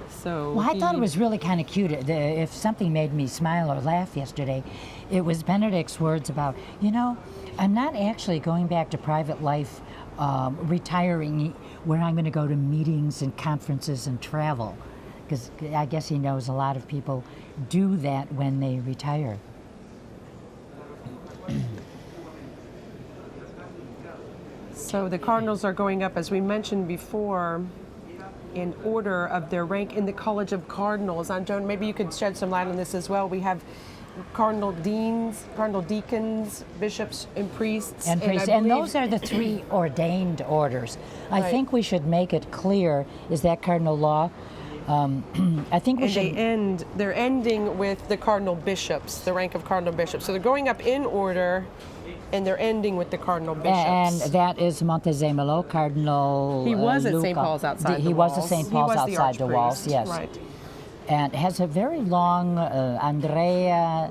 So well, I thought it was really kind of cute. If something made me smile or laugh yesterday, it was Benedict's words about, you know, I'm not actually going back to private life, retiring, where I'm going to go to meetings and conferences and travel. Because I guess he knows a lot of people do that when they retire. So the cardinals are going up, as we mentioned before. in order of their rank in the College of Cardinals. Joan, maybe you could shed some light on this as well. We have cardinal deans, cardinal deacons, bishops, and priests. And priests, I and believe- those are the three ordained orders. I Right. think we should make it clear, is that cardinal law? I think we And should. they're ending with the cardinal bishops, the rank of cardinal bishops. So they're going up in order, and they're ending with the cardinal bishops. And that is Montezemolo, Cardinal. He was at Luca. St. Paul's outside He the was walls. at St. He Paul's was the outside the walls, archpriest, yes. Right. And has a very long Andrea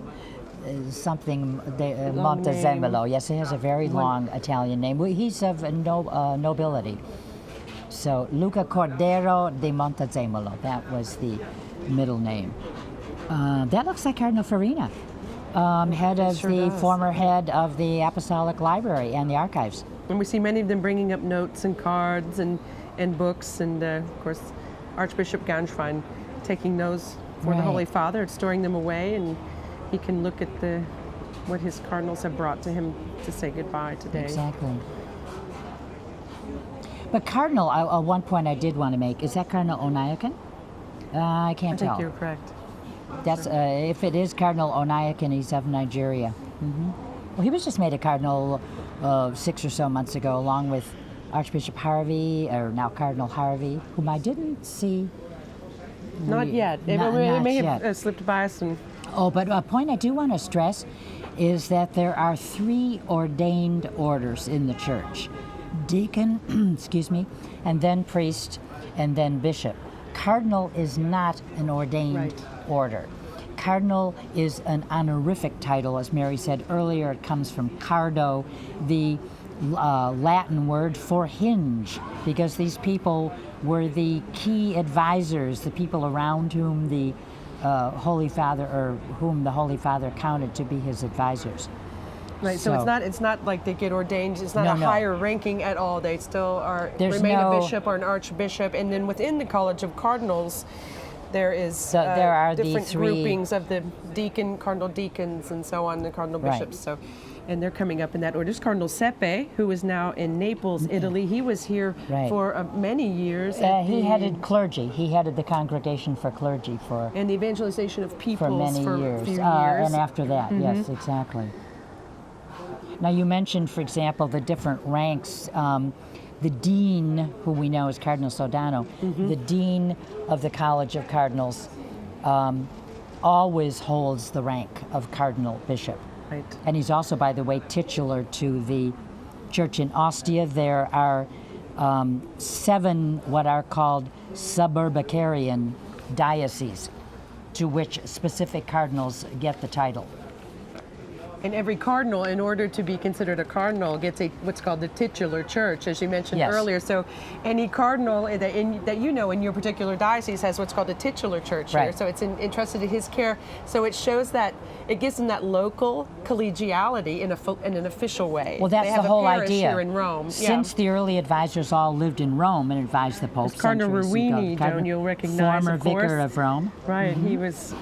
something Long Montezemolo. name. Yes, he has a very long Italian name. Well, he's of nobility. So Luca Cordero de Montezemolo, that was the middle name. That looks like Cardinal Farina, head of sure the does. former head of the Apostolic Library and the archives. And we see many of them bringing up notes and cards and books, and of course, Archbishop Ganschwein taking those for the Right. Holy Father, storing them away, and he can look at what his cardinals have brought to him to say goodbye today. Exactly. But Cardinal, one point I did want to make, is that Cardinal Onaikan? I I can't think tell. you're correct. That's if it is Cardinal Onaikan, he's of Nigeria. Well, he was just made a cardinal 6 or so months ago, along with Archbishop Harvey, or now Cardinal Harvey, whom I didn't see. Not yet. It Not may yet. have slipped by us. And Oh, but a point I do want to stress is that there are 3 ordained orders in the church: deacon, excuse me, and then priest, and then bishop. Cardinal is not an ordained Right. order. Cardinal is an honorific title, as Mary said earlier. It comes from cardo, the Latin word for hinge, because these people were the key advisors, the people around whom the Holy Father, or whom the Holy Father counted to be his advisors. right, so it's not like they get ordained. It's not No, a no. higher ranking at all. They still There's remain no- a bishop or an archbishop, and then within the College of Cardinals, there is So there are the different 3 groupings of the deacon, cardinal deacons, and so on, the cardinal Right. bishops. So, and they're coming up in that order. There's Cardinal Sepe, who is now in Naples, Italy. He was here Right. for many years. at He the- headed clergy. He headed the congregation for clergy for and the evangelization of peoples many for years. a few years. And after that, yes, exactly. Now you mentioned, for example, the different ranks. The dean, who we know as Cardinal Sodano, the dean of the College of Cardinals, always holds the rank of cardinal bishop. Right. And he's also, by the way, titular to the church in Ostia. There are 7 what are called suburbicarian dioceses, to which specific cardinals get the title. And every cardinal, in order to be considered a cardinal, gets what's called the titular church, as you mentioned Yes. earlier. So any cardinal that you know in your particular diocese has what's called a titular church here. Right. So it's entrusted to his care. So it shows that it gives them that local collegiality in an official way. Well, that's they have the whole a parish idea. here in Rome. Since the early advisors all lived in Rome and advised the Pope. There's Cardinal centuries ago. Ruini, Joan, you'll recognize, former of course. vicar of Rome. Right, he was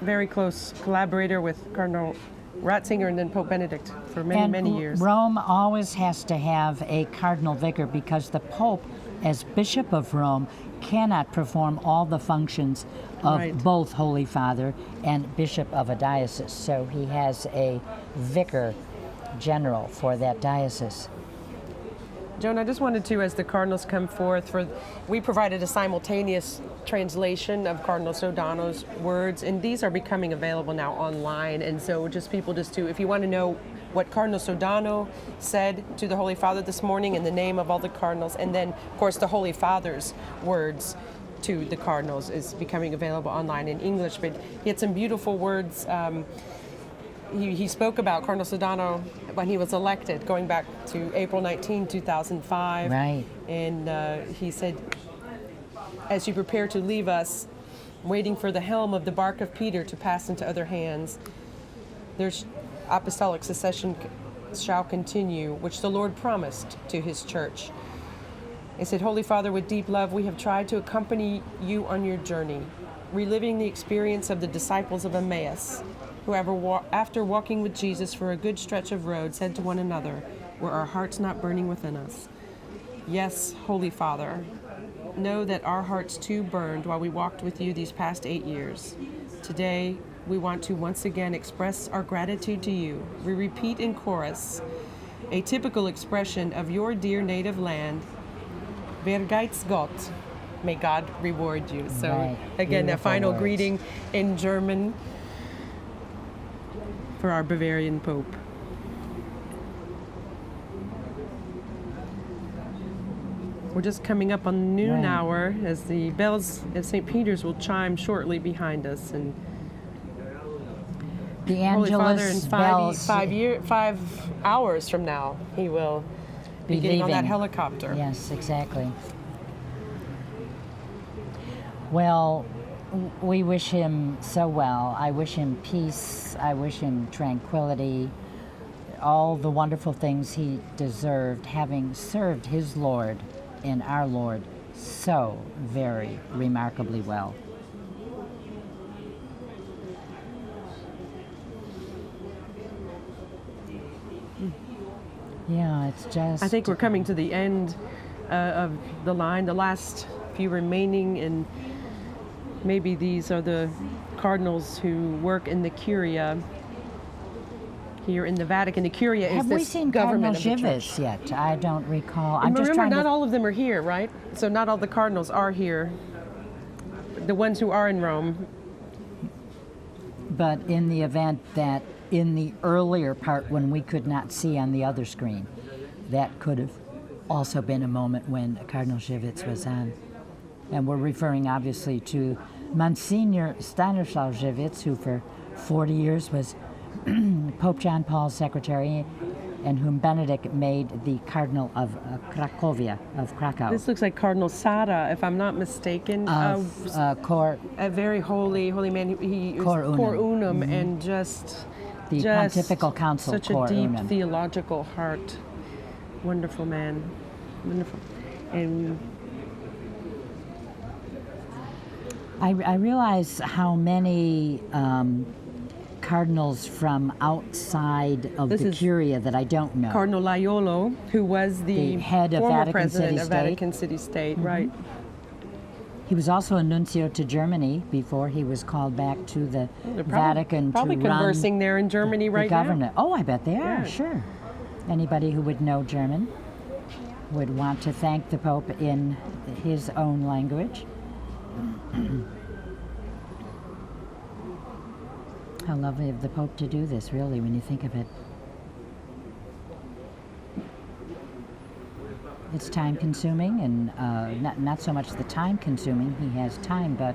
very close collaborator with Cardinal Ratzinger and then Pope Benedict for many, And many years. Rome always has to have a cardinal vicar, because the Pope, as Bishop of Rome, cannot perform all the functions of Right. both Holy Father and Bishop of a diocese. So he has a vicar general for that diocese. Joan, I just wanted to, as the cardinals come forth, we provided a simultaneous translation of Cardinal Sodano's words, and these are becoming available now online. And so if you want to know what Cardinal Sodano said to the Holy Father this morning in the name of all the cardinals, and then, of course, the Holy Father's words to the cardinals is becoming available online in English. But he had some beautiful words. He spoke about Cardinal Sodano when he was elected, going back to April 19, 2005. Right. And he said, as you prepare to leave us, waiting for the helm of the bark of Peter to pass into other hands, there's apostolic succession shall continue, which the Lord promised to his church. He said, Holy Father, with deep love, we have tried to accompany you on your journey, reliving the experience of the disciples of Emmaus, who after walking with Jesus for a good stretch of road, said to one another, were our hearts not burning within us? Yes, Holy Father. know that our hearts too burned while we walked with you these past 8 years. Today, we want to once again express our gratitude to you. We repeat in chorus a typical expression of your dear native land, Vergeht's Gott. May God reward you. So Right. again, that Beautiful final words. greeting in German for our Bavarian Pope. We're just coming up on the noon Right. hour as the bells at St. Peter's will chime shortly behind us. And The Holy Father, in Angelus bells 5 hours from now, he will be getting on that leaving. helicopter. Yes, exactly. Well, we wish him so well. I wish him peace. I wish him tranquility. All the wonderful things he deserved, having served his Lord and our Lord so very remarkably well. Yeah, it's just. I think we're coming to the end of the line, the last few remaining, and maybe these are the cardinals who work in the Curia here in the Vatican. The Curia is Have we this seen Cardinal government of the church. Givitz yet? I don't recall. I'm And just remember, trying not to. all of them are here, right? So not all the cardinals are here. The ones who are in Rome. But in the event that in the earlier part when we could not see on the other screen, that could have also been a moment when Cardinal Givitz was on. And we're referring obviously to Monsignor Stanislaw Givitz, who for 40 years was Pope John Paul's secretary, and whom Benedict made the Cardinal of Krakow. This looks like Cardinal Sara, if I'm not mistaken. Cor, A very holy man. He is Cor Unum. and just the Pontifical Council such Cor a deep Unum. theological heart. Wonderful man. Wonderful. And I realize how many cardinals from outside of This the is Curia that I don't know. Cardinal Laiolo, who was the head of former Vatican president City of State. Mm-hmm. Vatican City State, right? He was also a nuncio to Germany before he was called back to the They're Vatican probably to conversing run there in Germany the right government. now. Oh, I bet they are, Yeah. sure. Anybody who would know German would want to thank the Pope in his own language. How lovely of the Pope to do this, really, when you think of it. It's time consuming, and not so much the time consuming, he has time, but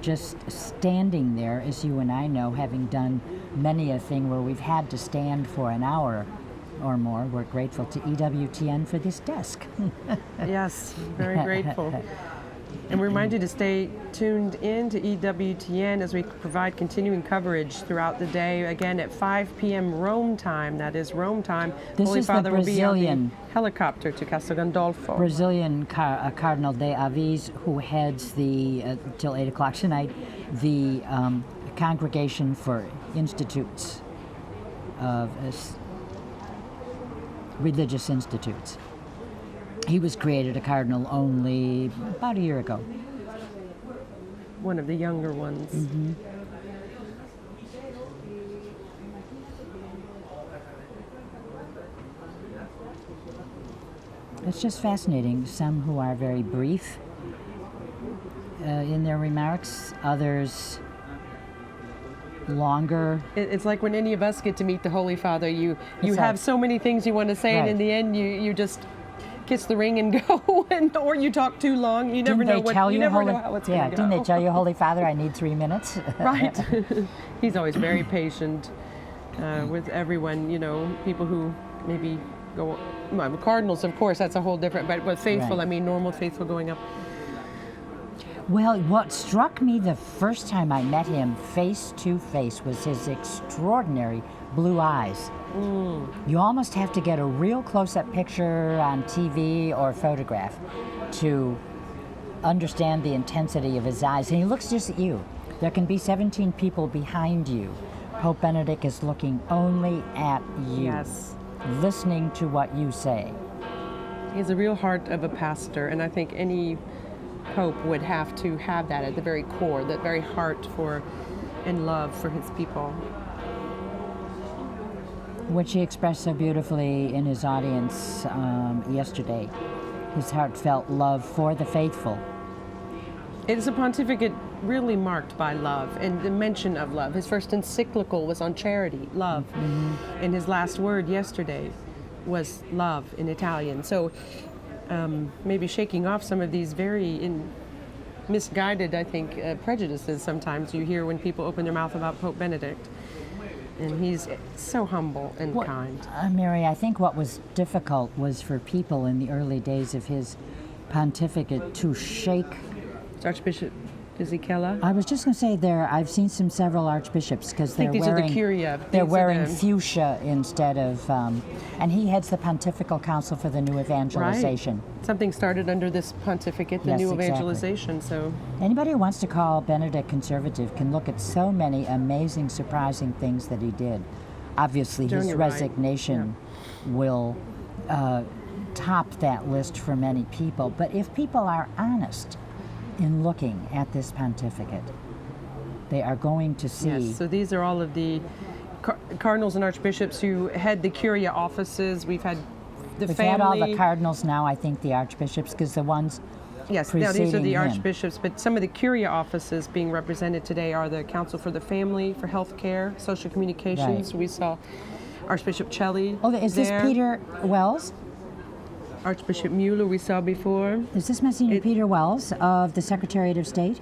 just standing there, as you and I know, having done many a thing where we've had to stand for an hour or more. We're grateful to EWTN for this desk. Yes, very grateful. And we remind you to stay tuned in to EWTN as we provide continuing coverage throughout the day. Again, at 5 p.m. Rome time, that is Rome time, This Holy is the Father will be on Brazilian- the helicopter to Castel Gandolfo. Brazilian Cardinal de Avis, who heads the, till 8 o'clock tonight, the Congregation for Institutes of Religious Institutes. He was created a cardinal only about a year ago. One of the younger ones. Mm-hmm. It's just fascinating. Some who are very brief in their remarks, others longer. It's like when any of us get to meet the Holy Father, you It's have like- so many things you want to say, and Right. in the end, you just kiss the ring and go, or you talk too long. You never Didn't know they tell you you, never Holy, know how it's yeah, going to go. didn't they tell you, Holy Father, I need 3 minutes? Right. He's always very patient with everyone, people who maybe go, well, cardinals, of course, that's a whole different, but faithful, Right. I mean, normal faithful going up. Well, what struck me the first time I met him face to face was his extraordinary blue eyes. You almost have to get a real close-up picture on TV or photograph to understand the intensity of his eyes. And he looks just at you. There can be 17 people behind you. Pope Benedict is looking only at you, Yes. listening to what you say. He has a real heart of a pastor, and I think any Pope would have to have that at the very core, that very heart for and love for his people. Which he expressed so beautifully in his audience yesterday. His heartfelt love for the faithful. It is a pontificate really marked by love and the mention of love. His first encyclical was on charity, love. And his last word yesterday was love in Italian. So maybe shaking off some of these very misguided, I think, prejudices sometimes you hear when people open their mouth about Pope Benedict. And he's so humble and kind. Mary, I think what was difficult was for people in the early days of his pontificate to shake. Archbishop Fisichella. I was just going to say I've seen several archbishops because they're these wearing are the curia. They're These are wearing the- fuchsia instead of, and he heads the Pontifical Council for the New Evangelization. Right. Something started under this pontificate, the Yes, new exactly. evangelization. So Anybody who wants to call Benedict conservative can look at so many amazing, surprising things that he did. Obviously, Joan, his you're right. resignation will top that list for many people. But if people are honest in looking at this pontificate, they are going to see. yes, so these are all of the cardinals and archbishops who head the curia offices. We've had the We've family. had all the cardinals now, I think the archbishops, because the ones Yes, now these are preceding the him. archbishops, but some of the curia offices being represented today are the Council for the Family, for Health Care, Social Communications. Right. We saw Archbishop Celli. Oh, is this there. Peter Wells? Archbishop Mueller we saw before. Is this Monsignor Peter Wells of the Secretariat of State?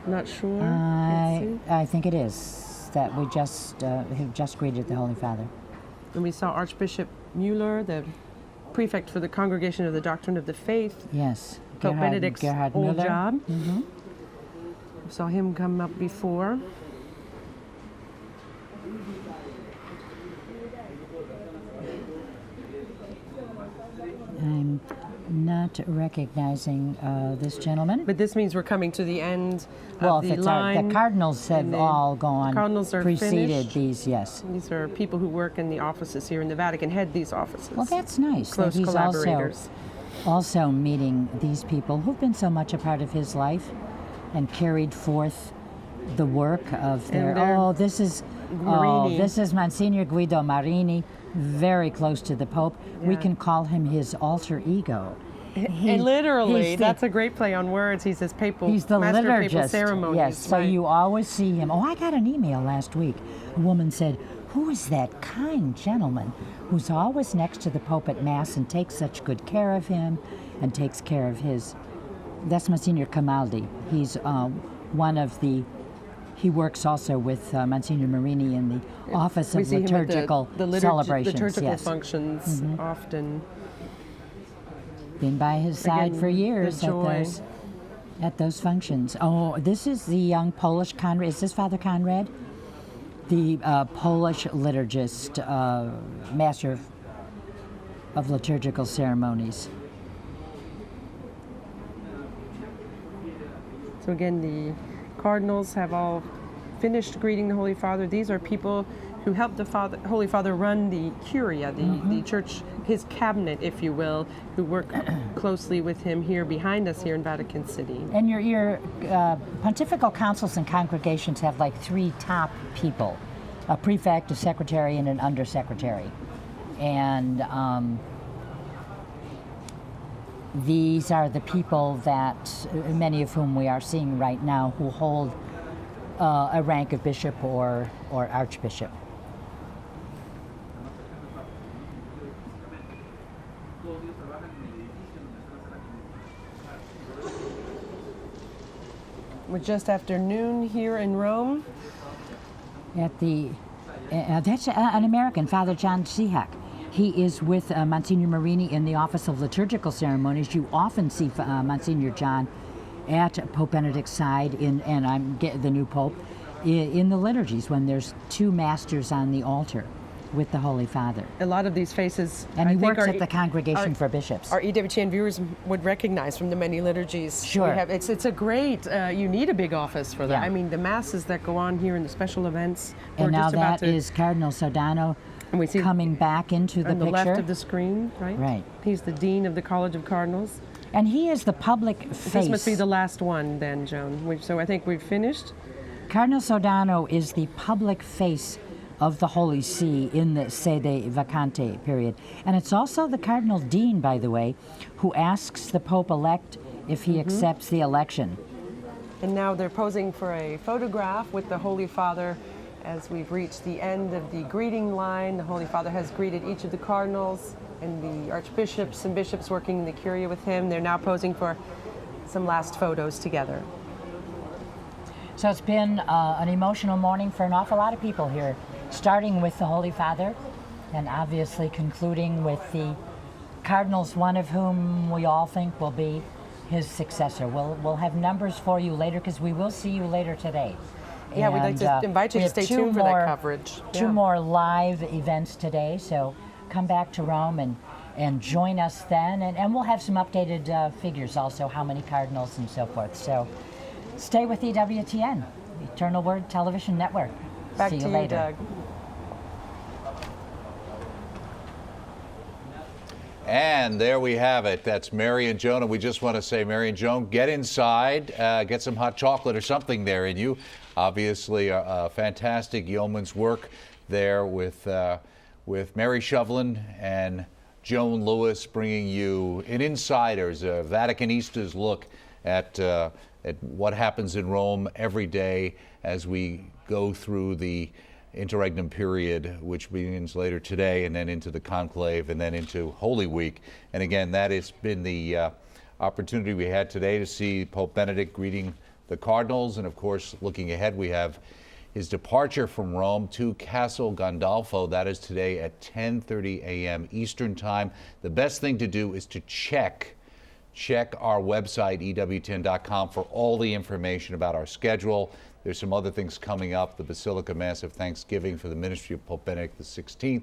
Not sure. Let's see. I think it is that we just have just greeted the Holy Father. And we saw Archbishop Mueller, the prefect for the Congregation of the Doctrine of the Faith. Yes, Pope Benedict's Gerhard old Müller. job. Saw him come up before. I'm not recognizing this gentleman. But this means we're coming to the end Well, of if the it's line. the Cardinals have and all gone, Cardinals are preceded finished. these, yes. These are people who work in the offices here in the Vatican, head these offices. Well, that's nice. that Close he's collaborators. also meeting these people who've been so much a part of his life and carried forth the work of their. they're- This is Marini. this is Monsignor Guido Marini, very close to the Pope. We Yeah. can call him his alter ego. And literally, he's the- that's a great play on words. He's his papal, He's the master of papal liturgist. ceremonies. Yes, so right. you always see him. Oh, I got an email last week. A woman said, "Who is that kind gentleman who's always next to the Pope at Mass and takes such good care of him and takes care of his..." That's Monsignor Camaldi. He's one of the... He works also with Monsignor Marini in the Office we of see him at Liturgical Celebrations. liturgical Yes. functions often. Been by his side Again, for the years joy. at those functions. Oh, this is the young Polish Conrad. Is this Father Conrad? The Polish liturgist, master of liturgical ceremonies. So again, the cardinals have all finished greeting the Holy Father. These are people who helped the Holy Father run the curia, the church, his cabinet, if you will, who work closely with him here behind us here in Vatican City. And your pontifical councils and congregations have like three top people: a prefect, a secretary, and an undersecretary. And these are the people that, many of whom we are seeing right now, who hold a rank of bishop or archbishop. We're just after noon here in Rome. At the, that's an American, Father John Sihak. He is with Monsignor Marini in the Office of Liturgical Ceremonies. You often see Monsignor John at Pope Benedict's side, and I'm the new Pope, in the liturgies when there's two masters on the altar with the Holy Father. A lot of these faces, And he I think works our- at the Congregation for Bishops. Our EWTN viewers would recognize from the many liturgies. Sure. We have. It's a great, you need a big office for that. Yeah. I mean, the masses that go on here and the special events. And we're now just about that to, is Cardinal Sodano, And we see coming back into the on the picture. left of the screen, right? Right. He's the dean of the College of Cardinals. And he is the public face. This must be the last one then, Joan. So I think we've finished. Cardinal Sodano is the public face of the Holy See in the sede vacante period. And it's also the Cardinal Dean, by the way, who asks the Pope-elect if he accepts the election. And now they're posing for a photograph with the Holy Father as we've reached the end of the greeting line. The Holy Father has greeted each of the cardinals and the archbishops and bishops working in the Curia with him. They're now posing for some last photos together. So it's been an emotional morning for an awful lot of people here, starting with the Holy Father and obviously concluding with the cardinals, one of whom we all think will be his successor. We'll have numbers for you later because we will see you later today. Yeah, we'd like to invite you we to have stay two tuned for more- that coverage. Two Yeah. more live events today, so come back to Rome and join us then. And we'll have some updated figures also, how many cardinals and so forth. So stay with EWTN, Eternal Word Television Network. Back See to you you, later. Doug. And there we have it. That's Mary and Joan. And we just want to say, Mary and Joan, get inside, get some hot chocolate or something there in you. Obviously, a fantastic yeoman's work there with Mary Shovlin and Joan Lewis, bringing you an insider's, a Vaticanista's look at what happens in Rome every day as we go through the interregnum period, which begins later today, and then into the conclave, and then into Holy Week. And again, that has been the opportunity we had today to see Pope Benedict greeting the cardinals. And of course, looking ahead, we have his departure from Rome to Castel Gandolfo. That is today at 10:30 a.m. Eastern Time. The best thing to do is to check our website, EWTN.com, for all the information about our schedule. There's some other things coming up. The Basilica Mass of Thanksgiving for the Ministry of Pope Benedict XVI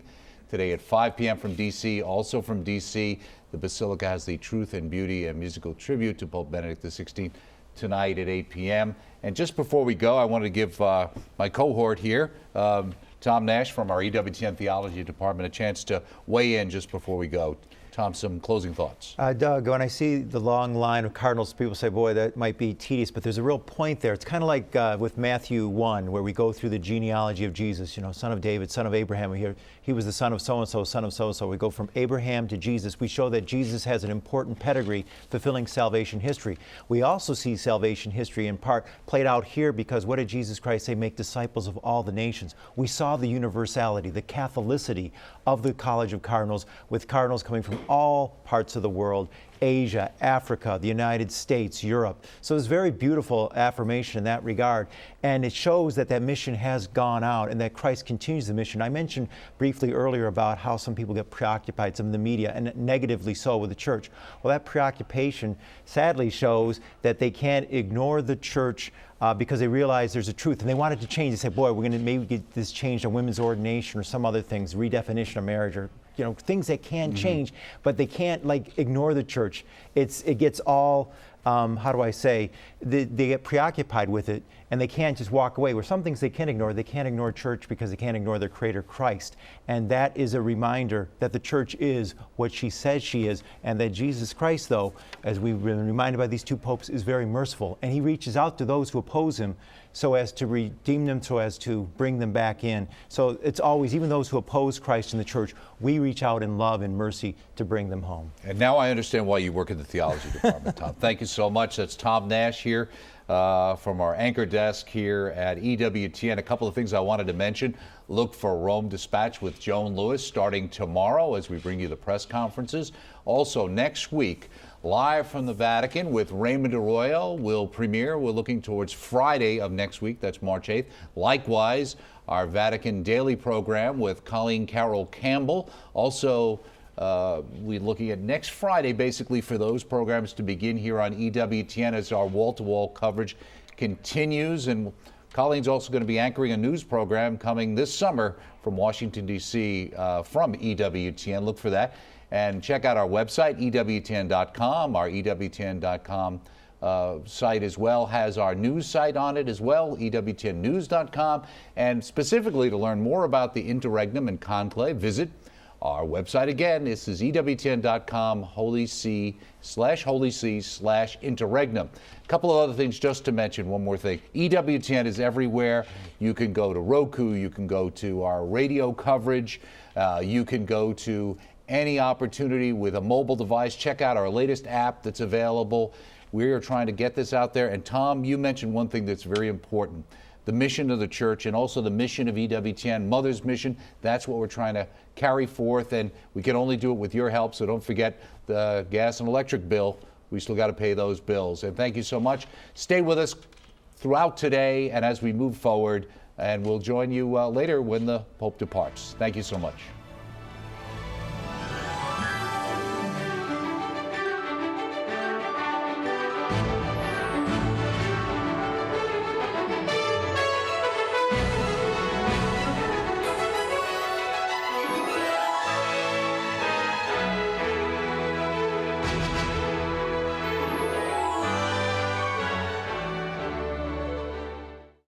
today at 5 p.m. from D.C. Also from D.C., the Basilica has the Truth and Beauty and musical tribute to Pope Benedict XVI tonight at 8 p.m. And just before we go, I want to give my cohort here, Tom Nash from our EWTN Theology Department, a chance to weigh in just before we go. Tom, some closing thoughts. Doug, when I see the long line of cardinals, people say, boy, that might be tedious, but there's a real point there. It's kind of like with Matthew 1, where we go through the genealogy of Jesus, son of David, son of Abraham. We hear he was the son of so-and-so, son of so-and-so. We go from Abraham to Jesus. We show that Jesus has an important pedigree fulfilling salvation history. We also see salvation history in part played out here because what did Jesus Christ say? Make disciples of all the nations. We saw the universality, the Catholicity of the College of Cardinals, with cardinals coming from all parts of the world, Asia, Africa, the United States, Europe. So it's very beautiful affirmation in that regard. And it shows that that mission has gone out and that Christ continues the mission. I mentioned briefly earlier about how some people get preoccupied, some of the media, and negatively so with the church. Well, that preoccupation sadly shows that they can't ignore the church because they realize there's a truth and they want it to change. They say, boy, we're going to maybe get this changed on women's ordination or some other things, redefinition of marriage, or things that can change, but they can't ignore the church. It gets all, how do I say, they get preoccupied with it and they can't just walk away. Where some things they can ignore, they can't ignore church because they can't ignore their creator Christ. And that is a reminder that the church is what she says she is, and that Jesus Christ, though, as we've been reminded by these two popes, is very merciful. And he reaches out to those who oppose him so as to redeem them, so as to bring them back in. So it's always, even those who oppose Christ in the church, we reach out in love and mercy to bring them home. And now I understand why you work in the theology department, Tom. Thank you so much. That's Tom Nash here from our anchor desk here at EWTN. A couple of things I wanted to mention. Look for Rome Dispatch with Joan Lewis starting tomorrow as we bring you the press conferences. Also next week, live from the Vatican with Raymond Arroyo will premiere. We're looking towards Friday of next week. That's March 8th. Likewise, our Vatican Daily program with Colleen Carroll Campbell. Also, we're looking at next Friday, basically, for those programs to begin here on EWTN as our wall-to-wall coverage continues. And Colleen's also going to be anchoring a news program coming this summer from Washington, D.C. From EWTN. Look for that. And check out our website, EWTN.com, our EWTN.com site as well has our news site on it as well, EWTNnews.com. And specifically to learn more about the interregnum and conclave, visit our website again. This is EWTN.com, Holy See/interregnum. A couple of other things just to mention, one more thing. EWTN is everywhere. You can go to Roku, you can go to our radio coverage, you can go to any opportunity with a mobile device. Check out our latest app that's available. We are trying to get this out there. And Tom, you mentioned one thing that's very important. The mission of the church and also the mission of EWTN, Mother's mission, that's what we're trying to carry forth, and we can only do it with your help, so don't forget the gas and electric bill. We still got to pay those bills. And thank you so much. Stay with us throughout today and as we move forward, and we'll join you later when the Pope departs. Thank you so much.